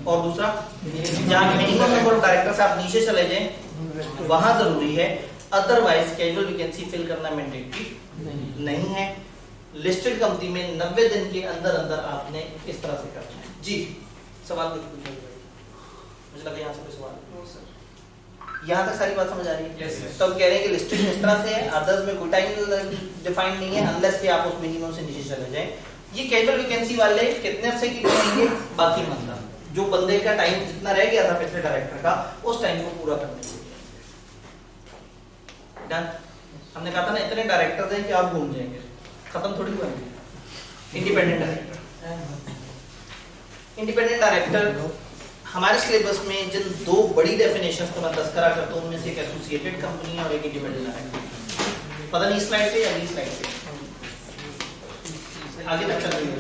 और दूसरा जहां मिनिमम नंबर ऑफ डायरेक्टर्स आप नीचे चले जाएं वहां जरूरी है, अदरवाइज कैजुअल वैकेंसी फिल करना मैंडेटरी नहीं है। लिस्टेड कंपनी में 90 दिन के अंदर अंदर आपने इस तरह से करना है। जी सवाल कुछ पूछिए, मुझे लगा यहाँ से कोई सवाल। यहाँ तक सारी बात समझ आ रही है? yes. तो हम कह रहे हैं कि लिस्टेड इस तरह से है, अदर्स में कोई टाइम डिफाइंड नहीं है अनलेस कि आप उस मिनिमम से नीचे चले जाएं। ये कैजुअल वैकेंसी वाले कितने अरसे की करेंगे? बाकी मतलब जो बंदे का टाइम जितना रह गया था पिछले डायरेक्टर का, उस टाइम को पूरा करने के लिए। डन। हमने कहा था ना इतने डायरेक्टर्स हैं कि आप घूम जाएंगे, खत्म थोड़ी हुआ। इंडिपेंडेंट डायरेक्टर, इंडिपेंडेंट डायरेक्टर हमारे सिलेबस में जिन 2 बड़ी डेफिनेशंस को मैं तस्करा करता हूं, उनमें से एक एसोसिएटेड कंपनी और एक इंडिपेंडेंट डायरेक्टर। पता नहीं स्लाइड पे या अगली स्लाइड पे आगे तक चल रही है।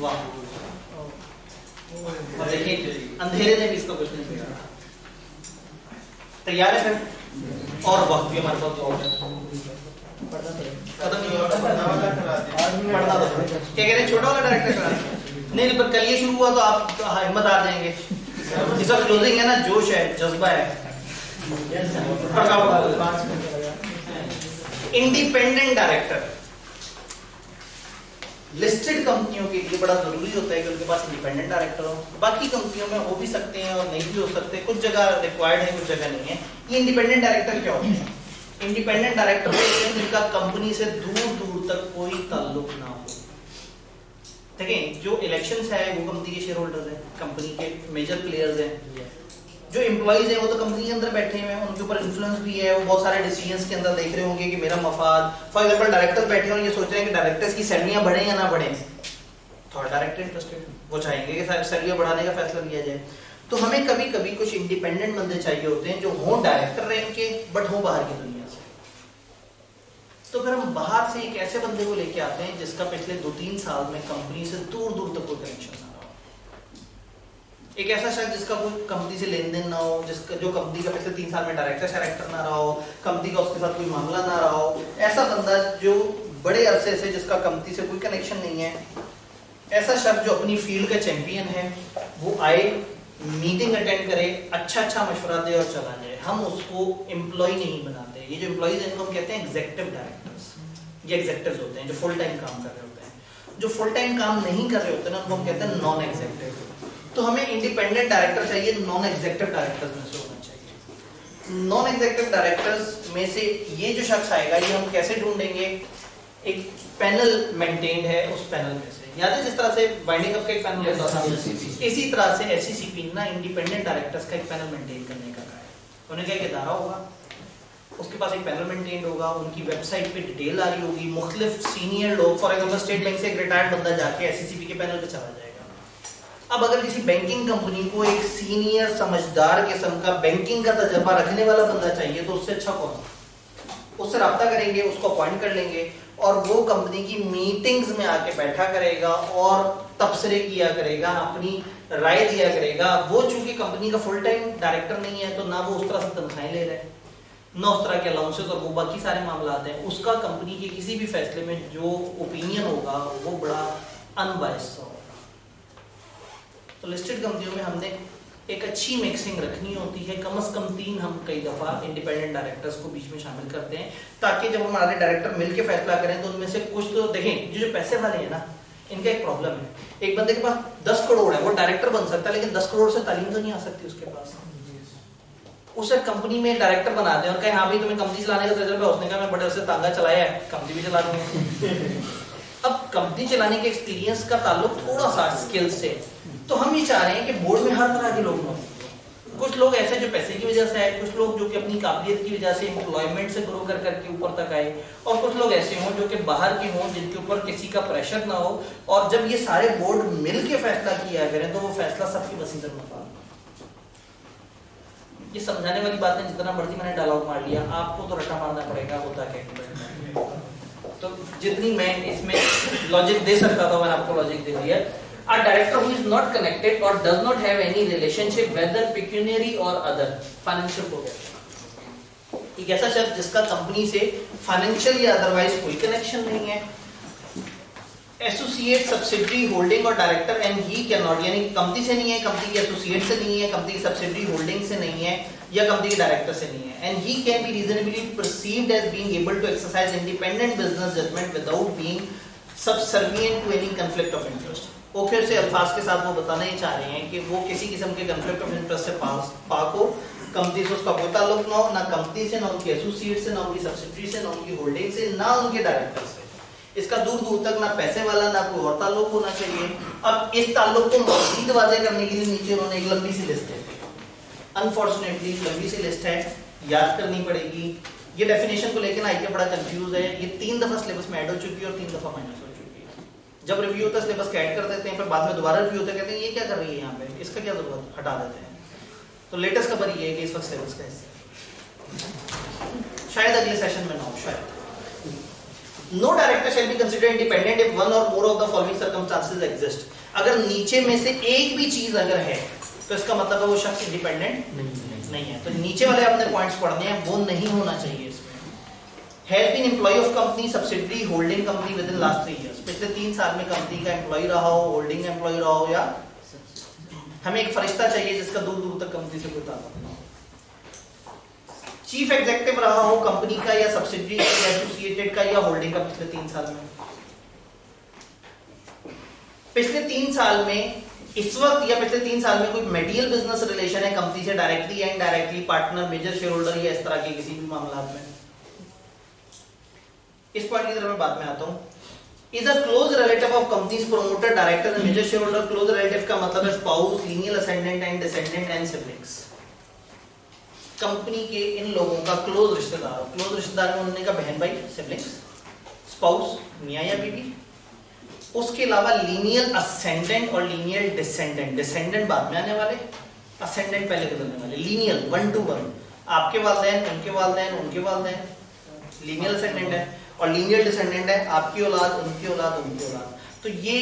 वाह, देखिए अंधेरे ने भी इसको कुछ नहीं किया। तैयार है सर? और वक्त भी हमारे पास बहुत है, खत्म नहीं होगा। पढ़ना तो क्या कह रहे हैं, छोटा वाला डायरेक्टर करा नहीं, पर कल ये शुरू हुआ तो आप हिम्मत आ जाएंगे। इसका क्लोजिंग है ना, जोश है, जज्बा है। इंडिपेंडेंट डायरेक्टर लिस्टेड कंपनियों के लिए बड़ा जरूरी होता है कि उनके पास इंडिपेंडेंट डायरेक्टर हो। बाकी कंपनियों में हो भी सकते हैं और नहीं भी हो सकते, कुछ जगह रिक्वायर्ड है, कुछ जगह नहीं है। ये इंडिपेंडेंट डायरेक्टर क्या होते हैं? इंडिपेंडेंट डायरेक्टर होते हैं जिनका कंपनी से दूर दूर तक कोई ताल्लुक ना हो। देखें, जो इलेक्शंस है वो कंपनी के शेयर होल्डर्स हैं, कंपनी के मेजर प्लेयर्स हैं। जो एम्प्लॉइज हैं वो तो कंपनी के अंदर बैठे हुए हैं, उनके ऊपर इन्फ्लुएंस भी है। वो बहुत सारे डिसीजंस के अंदर देख रहे होंगे कि मेरा मफाद, फॉर एग्जांपल डायरेक्टर बैठे हैं और ये सोच रहे हैं कि डायरेक्टर्स की सैलरियां बढ़े या ना बढ़े, तो डायरेक्टर इंटरेस्टेड, वो चाहेंगे कि सैलरियां बढ़ाने का फैसला लिया जाए। तो हमें कभी कभी कुछ इंडिपेंडेंट बंदे चाहिए होते हैं जो हो डायरेक्टर रैंक के बट हो बाहर की दुनिया से। तो फिर हम बाहर से एक ऐसे बंदे को लेके आते हैं जिसका पिछले 2-3 साल में कंपनी से दूर दूर तक कोई कनेक्शन ना हो। एक ऐसा शख्स जिसका कोई कंपनी से लेन देन ना हो, जिसका जो कंपनी का पिछले 3 साल में डायरेक्टर ना रहा हो, कंपनी का उसके साथ कोई मामला ना रहा हो। ऐसा बंदा जो बड़े अरसे से जिसका कंपनी से कोई कनेक्शन नहीं है, ऐसा शख्स जो अपनी फील्ड का चैंपियन है, वो आए, मीटिंग अटेंड करे, अच्छा मशवरा दे और चला जाए। हम उसको एम्प्लॉय नहीं बनाते। ये जो एम्प्लॉइज हैं इनको हम कहते हैं एग्जीक्यूटिव डायरेक्टर्स। ये एग्जीक्यूटिव्स होते हैं जो फुल टाइम काम कर रहे होते हैं। जो फुल टाइम काम नहीं कर रहे होते हैं उनको हम कहते हैं नॉन एग्जीक्यूटिव। तो हमें इंडिपेंडेंट डायरेक्टर चाहिए, नॉन एग्जीक्यूटिव डायरेक्टर्स में से होना चाहिए। नॉन एग्जीक्यूटिव डायरेक्टर्स में से ये जो शख्स आएगा, ये हम कैसे ढूंढेंगे? एक पैनल मेंटेन्ड है, उस पैनल में से, याद है जिस तरह से वाइंडिंग अप का एक पैनल होता था, इसी तरह से एससीसीपी ना इंडिपेंडेंट डायरेक्टर्स का एक पैनल मेंटेन करने का है। उन्हें क्या इदारा होगा, उसके पास एक पैनल मेंटेन होगा, उनकी वेबसाइट पे डिटेल आ रही होगी, मुख्तलिफ सीनियर लोग, फॉर एग्जांपल स्टेट बैंक से एक रिटायर्ड बंदा जाके एससीसीपी के पैनल पे चला जाएगा। अब अगर किसी बैंकिंग कंपनी को एक सीनियर समझदार किस्म का बैंकिंग का तजर्बा रखने वाला बंदा चाहिए, तो उससे अच्छा कौन? उससे रब्ता करेंगे, उसको अपॉइंट कर लेंगे और वो कंपनी की मीटिंग्स में आके बैठा करेगा और तबसरे किया करेगा, अपनी राय दिया करेगा। वो चूंकि कंपनी का फुल टाइम डायरेक्टर नहीं है, तो ना वो उस तरह से तनख्वाहें ले रहे हैं, ना उस तरह के अलाउंसेस और वो बाकी सारे मामला आते हैं। उसका कंपनी के किसी भी फैसले में जो ओपिनियन होगा वो बड़ा अनबायस्ड होगा। तो लिस्टेड कंपनियों में हमने एक अच्छी मिक्सिंग रखनी होती है। कम से कम 3 हम कई दफा इंडिपेंडेंट डायरेक्टर्स को बीच में शामिल करते हैं, ताकि जब हमारे डायरेक्टर मिलके फैसला करें तो उनमें से कुछ तो देखें। जो पैसे वाले हैं ना, इनका एक प्रॉब्लम है। एक बंदे के पास 10 करोड़ है, वो डायरेक्टर बन सकता है, लेकिन 10 करोड़ से तालीम तो नहीं आ सकती उसके पास। उसे कंपनी में डायरेक्टर बना दें और कहे हाँ भाई तुम्हें कंपनी चलाने का तजुर्बा, उसने कहा मैं बड़े से तांगा चलाया है, कंपनी भी चला दूंगा। अब कंपनी चलाने के एक्सपीरियंस का ताल्लुक थोड़ा सा स्किल से, तो हम ये चाह रहे हैं कि बोर्ड में हर तरह के लोग हों। कुछ लोग ऐसे जो पैसे की वजह से आए, कुछ लोग जो कि अपनी काबिलियत की वजह से एम्प्लॉयमेंट से ग्रो कर करके ऊपर तक आए, और कुछ लोग ऐसे हों जो कि बाहर के हों, जिनके ऊपर किसी का प्रेशर ना हो। और जब ये सारे बोर्ड मिल के फैसला किया करें तो वो फैसला सबकी वसीयत में। ये समझाने वाली बात है, जितना मर्जी मैंने डाल आउट मार लिया, आपको तो रट्टा मारना पड़ेगा, होता क्या। तो जितनी मैं इसमें लॉजिक दे सकता था मैंने आपको लॉजिक दे दिया। A director who is not connected or does not have any relationship whether pecuniary or other financial को कहते हैं। एक ऐसा शख्स जिसका कंपनी से फाइनेंशियल या अदरवाइज कोई कनेक्शन नहीं है। एसोसिएट, सब्सिडरी, होल्डिंग और director and he can not, यानी कंपनी से नहीं है, कंपनी के एसोसिएट से नहीं है, कंपनी की सब्सिडरी होल्डिंग से नहीं है या कंपनी के डायरेक्टर से नहीं है। And he can be reasonably perceived as being able to exercise independent business judgement without being subservient to any conflict of interest. Okay से अल्फाज के साथ वो बताना ही चाह रहे हैं कि वो किसी किस्म के कॉन्फ्लिक्ट ऑफ इंटरेस्ट से पाक हो, कंपनी से उसका कोई ताल्लुक ना हो, ना कंपनी से, ना उनकी एसोसिएट से, ना उनकी सब्सिडरी से, ना उनकी होल्डिंग से, ना उनके डायरेक्टर से। इसका दूर दूर तक ना पैसे वाला ना कोई और ताल्लुक होना चाहिए। अब इस ताल्लुक को मज़ीद वाज़ेह करने के लिए नीचे उन्होंने एक लंबी सी लिस्ट है, अनफॉर्चुनेटली लंबी सी लिस्ट है, याद करनी पड़ेगी। ये डेफिनेशन को लेकर ना आईके बड़ा कंफ्यूज है। ये 3 दफा सिलेबस में ऐड हो चुकी है और 3 दफा माइनस हो चुकी है। जब रिव्यू होता है सिलेबस का ऐड कर देते हैं, फिर बाद में दोबारा रिव्यू होता है, कहते हैं ये क्या कर रही है यहाँ पे, इसका क्या जरूरत, हटा देते हैं। तो लेटेस्ट खबर ये है कि इस वक्त सिलेबस का हिस्सा शायद अगले सेशन में ना हो, शायद। No director shall be considered independent if one or more of the following circumstances exist। अगर नीचे में से एक भी चीज अगर है तो इसका मतलब है वो शख्स इंडिपेंडेंट नहीं है। तो नीचे वाले अपने पॉइंट्स पढ़ने हैं, वो नहीं होना चाहिए इसमें। Has been employee of company, subsidiary, holding company within last 3 years। पिछले 3 साल में कंपनी का एम्प्लॉय रहा हो, होल्डिंग एम्प्लॉय रहा हो, या हमें एक फरिश्ता चाहिए जिसका दूर दूर तक कंपनी से कोई ताल्लुक ना हो। चीफ एग्जीक्यूटिव रहा हो कंपनी का या सब्सिडरी या एसोसिएटेड का या होल्डिंग का पिछले 3 साल में। पिछले 3 साल में इस वक्त या पिछले 3 साल में कोई मेडियल बिजनेस रिलेशन है कंपनी से डायरेक्टली या indirectly, partner, major share holder या इस तरह के किसी भी मामला में। इस पॉइंट की तरफ मैं बाद में आता हूं। Is a close relative of company's promoter, director and major share holder. Close relative का मतलब है spouse, lineal ascendant and descendant and siblings. Company के इन लोगों का क्लोज रिश्तेदार, क्लोज रिश्तेदार में उन्होंने का बहन भाई, सिबलिंग्स, स्पाउस, मियां या बीवी। उसके अलावा लीनियल असेंडेंट और लीनियल डिसेंडेंट। डिसेंडेंट बाद में आने वाले, असेंडेंट पहले गुजरने वाले। लीनियल 1 to 1, आपके वालिदैन, उनके वालिदैन, उनके वालिदैन, लीनियल असेंडेंट है। और लीनियल डिसेंडेंट है आपकी औलाद, उनकी औलाद, उनकी औलाद। तो ये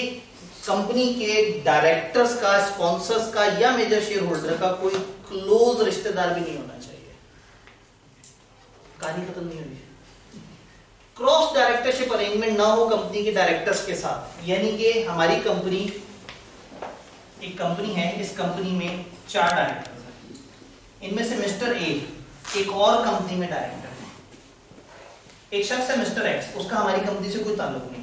कंपनी के डायरेक्टर्स का, स्पॉन्सर्स का या मेजर शेयर होल्डर का कोई क्लोज रिश्तेदार भी नहीं होना चाहिए। कहानी खत्म नहीं हुई। क्रॉस डायरेक्टरशिप अरेंजमेंट ना हो कंपनी के डायरेक्टर्स के साथ, यानी कि हमारी कंपनी, एक कंपनी है, इस कंपनी में 4 डायरेक्टर्स हैं। इनमें से मिस्टर ए एक और कंपनी में डायरेक्टर है। एक शख्स है मिस्टर एक्स, उसका हमारी कंपनी से कोई ताल्लुक नहीं है,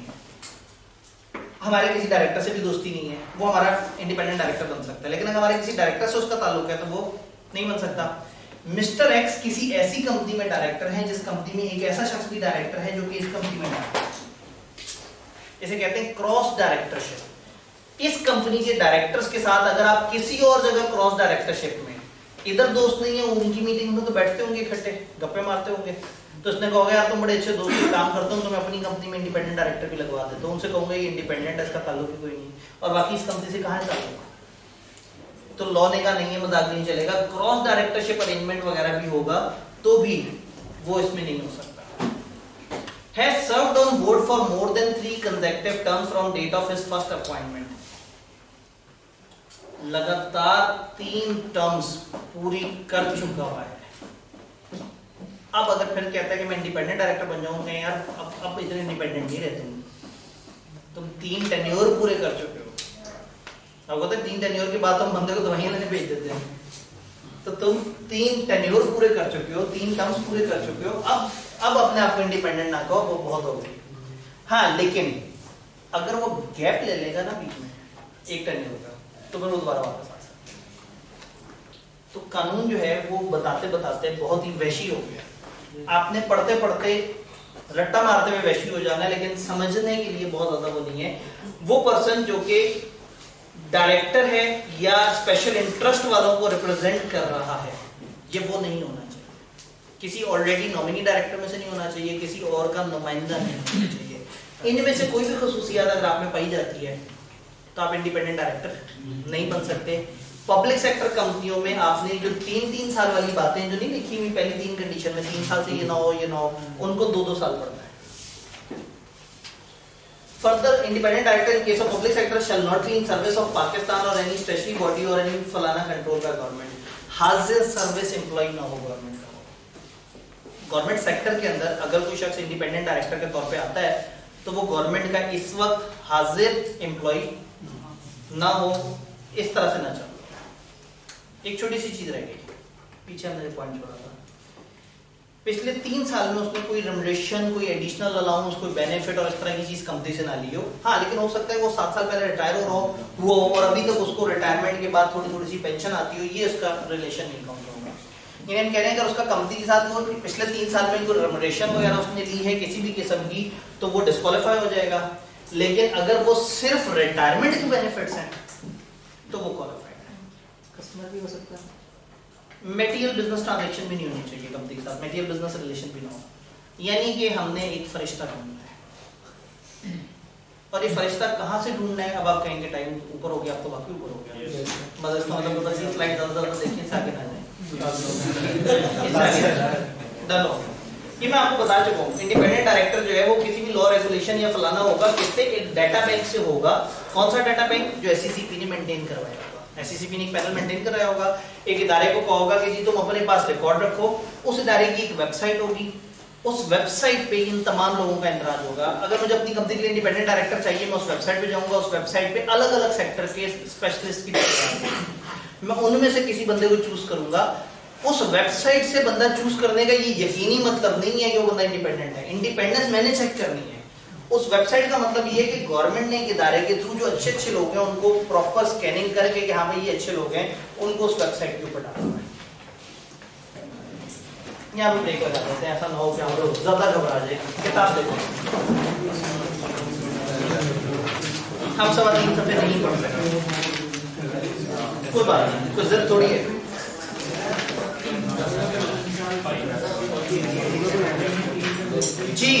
हमारे किसी डायरेक्टर से भी दोस्ती नहीं है, वो हमारा इंडिपेंडेंट डायरेक्टर बन सकता है। लेकिन अगर हमारे किसी डायरेक्टर से उसका ताल्लुक है तो वो नहीं बन सकता। मिस्टर एक्स किसी ऐसी कंपनी में डायरेक्टर है जिस कंपनी में एक ऐसा शख्स भी डायरेक्टर है जो कि इस कंपनी में डायरेक्टर है। इसे कहते हैं क्रॉस डायरेक्टरशिप। इस कंपनी के डायरेक्टर्स के साथ अगर आप किसी और जगह क्रॉस डायरेक्टरशिप में, इधर दोस्त नहीं है, उनकी मीटिंग में तो बैठते होंगे, इकट्ठे गप्पे मारते होंगे, तो उसने कहोगे यार तुम बड़े अच्छे दोस्त से काम करते हो, तो मैं अपनी कंपनी में इंडिपेंडेंट डायरेक्टर भी लगवा देता हूं। उनसे कहूंगा ये इंडिपेंडेंट है, इसका ताल्लुक ही कोई नहीं, और बाकी इस कंपनी से कहां है ताल्लुक, तो लॉ ने कहा नहीं है, मजाक नहीं चलेगा। क्रॉस डायरेक्टरशिप अरेंजमेंट वगैरह भी होगा तो भी वो इसमें नहीं हो सकता। Has served on board for more than 3 consecutive terms from date of his first appointment। लगातार 3 टर्म्स पूरी कर चुका हुआ है। अब अगर फिर कहता है कि मैं इंडिपेंडेंट डायरेक्टर बन जाऊंगा, यार अब इतने इंडिपेंडेंट नहीं रहते तुम 3 टेन्योर पूरे कर चुके हो। अब कहते हैं 3 टेन्योर के बाद हम बंदे को दवाइयां लेने भेज देते हैं, तो तुम 3 टेन्योर पूरे कर चुके हो, 3 टर्म्स पूरे कर चुके हो, अब अपने आप को इंडिपेंडेंट ना कहो, वो बहुत हो गई। हाँ, लेकिन अगर वो गैप ले लेगा ना बीच में 1 टेन्योर का, तो फिर वो दोबारा वापस आ सकता है। तो कानून जो है वो बताते बताते बहुत ही वैशी हो गया। आपने पढ़ते पढ़ते रट्टा मारते हुए वैशी हो जाना है, लेकिन समझने के लिए बहुत ज्यादा वो नहीं है। वो पर्सन जो कि डायरेक्टर है या स्पेशल इंटरेस्ट वालों को रिप्रेजेंट कर रहा है, ये वो नहीं होना चाहिए। किसी ऑलरेडी नॉमिनी डायरेक्टर में से नहीं होना चाहिए, किसी और का नुमाइंदा नहीं होना चाहिए। इनमें से कोई भी खसूसियात अगर आप में पाई जाती है तो आप इंडिपेंडेंट डायरेक्टर नहीं बन सकते। पब्लिक सेक्टर कंपनियों में आपने जो 3-3 साल वाली बातें जो नहीं लिखी हुई पहली 3 कंडीशन में, 3 साल से ये ना हो, ये ना हो, उनको 2-2 साल पढ़ना है। Further, independent director in case of public sector shall not be in service of Pakistan or any statutory body or any फलाना control by government. हाजिर सर्विस एम्प्लॉय ना हो गवर्नमेंट का। गवर्नमेंट सेक्टर के अंदर अगर कोई शख्स इंडिपेंडेंट डायरेक्टर के तौर पे आता है तो वो गवर्नमेंट का इस वक्त हाजिर एम्प्लॉय ना हो, इस तरह से ना चलो। एक छोटी सी चीज रह गई, पीछे हमने पॉइंट छोड़ा था, पिछले 3 साल में उसने कोई रेमुनरेशन, कोई एडिशनल अलाउंस, कोई बेनिफिट और इस तरह की चीज कंपनी से ना ली हो। हाँ, लेकिन हो सकता है वो 7 साल पहले रिटायर हो रहा हो और अभी तक उसको रिटायरमेंट के बाद थोड़ी सी पेंशन आती हो, ये उसका रिलेशन नहीं काउंट होगा। यानी हम कह रहे हैं अगर उसका कंपनी के साथ वो पिछले 3 साल में कोई रेमुनरेशन वगैरह उसने ली है किसी भी किस्म की तो वो डिस्क्वालीफाई हो जाएगा। लेकिन अगर वो सिर्फ रिटायरमेंट के बेनिफिट्स हैं तो वो क्वालिफाइड है। कस्टमर भी हो सकता है। मेटीरियल बिजनेस ट्रांजैक्शन भी नहीं होनी चाहिए कंपनी के साथ, मेटीरियल बिजनेस रिलेशन भी ना हो। यानी कि हमने एक फरिश्ता ढूंढना है और ये फरिश्ता कहाँ से ढूंढना है, अब आप कहेंगे टाइम ऊपर हो गया, अब तो वाकई ऊपर हो गया। बस इसका मतलब बस ये स्लाइड ज्यादा देखिए, इससे आगे ना जाए। ये मैं आपको बता चुका हूँ, इंडिपेंडेंट डायरेक्टर जो है वो किसी भी लॉ रेगुलेशन या फलाना होगा, किससे, एक डाटा बैंक से होगा। कौन सा डाटा बैंक? जो एससीसीपी ने मेंटेन करवाया होगा। एससीसीपी ने एक पैनल मेंटेन कराया होगा, एक इदारे को कहा होगा कि जी तुम अपने पास रिकॉर्ड रखो, उस इदारे की एक वेबसाइट होगी, उस वेबसाइट पे इन तमाम लोगों का इंदराज होगा। अगर मुझे अपनी कंपनी के लिए इंडिपेंडेंट डायरेक्टर चाहिए, मैं उस वेबसाइट पे जाऊंगा, उस वेबसाइट पे अलग अलग सेक्टर के स्पेशलिस्ट की मैं उनमें से किसी बंदे को चूज करूंगा। उस वेबसाइट से बंदा चूज करने का ये यकीनी मतलब नहीं है कि वो बंदा इंडिपेंडेंट है। इंडिपेंडेंस मैंने चेक करनी है। उस वेबसाइट का मतलब ये है कि गवर्नमेंट ने एक इदारे के थ्रू जो अच्छे लोग हैं उनको प्रॉपर स्कैनिंग करके कि हाँ भाई ये अच्छे लोग हैं, उनको उस वेबसाइट के ऊपर डालना है। यहाँ पे ब्रेक हो जाते हैं, ऐसा ना हो कि हम लोग ज्यादा घबरा जाए। किताब देखो, हम 3.25 सफ़े नहीं पढ़ सकते, कोई बात नहीं, कोई जरूरत थोड़ी है। जी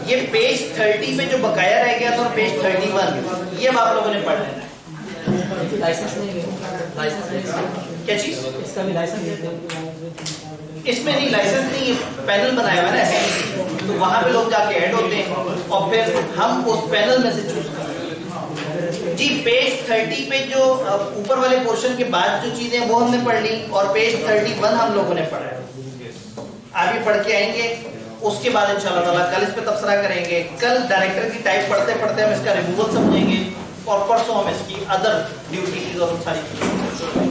ये पेज 30 पे जो बकाया रह गया था और पेज 31 ये अब आप लोगों ने पढ़ लेना है। लाइसेंस नहीं है, क्या चीज? इसका भी लाइसेंस इसमें नहीं, लाइसेंस नहीं, पैनल बनाया हुआ है ना ऐसे, तो वहां पे लोग जाके ऐड होते हैं और फिर हम उस पैनल में से चूज करते हैं। जी पेज 30 पे जो ऊपर वाले पोर्शन के बाद जो चीजें वो हमने पढ़ ली और पेज 31 हम लोगों ने पढ़ा है। आगे पढ़ के आएंगे, उसके बाद इंशाल्लाह ताला कल इस पे तबसरा करेंगे। कल डायरेक्टर की टाइप पढ़ते पढ़ते हम इसका रिमूवल समझेंगे और परसों हम इसकी अदर ड्यूटीज और सारी चीजें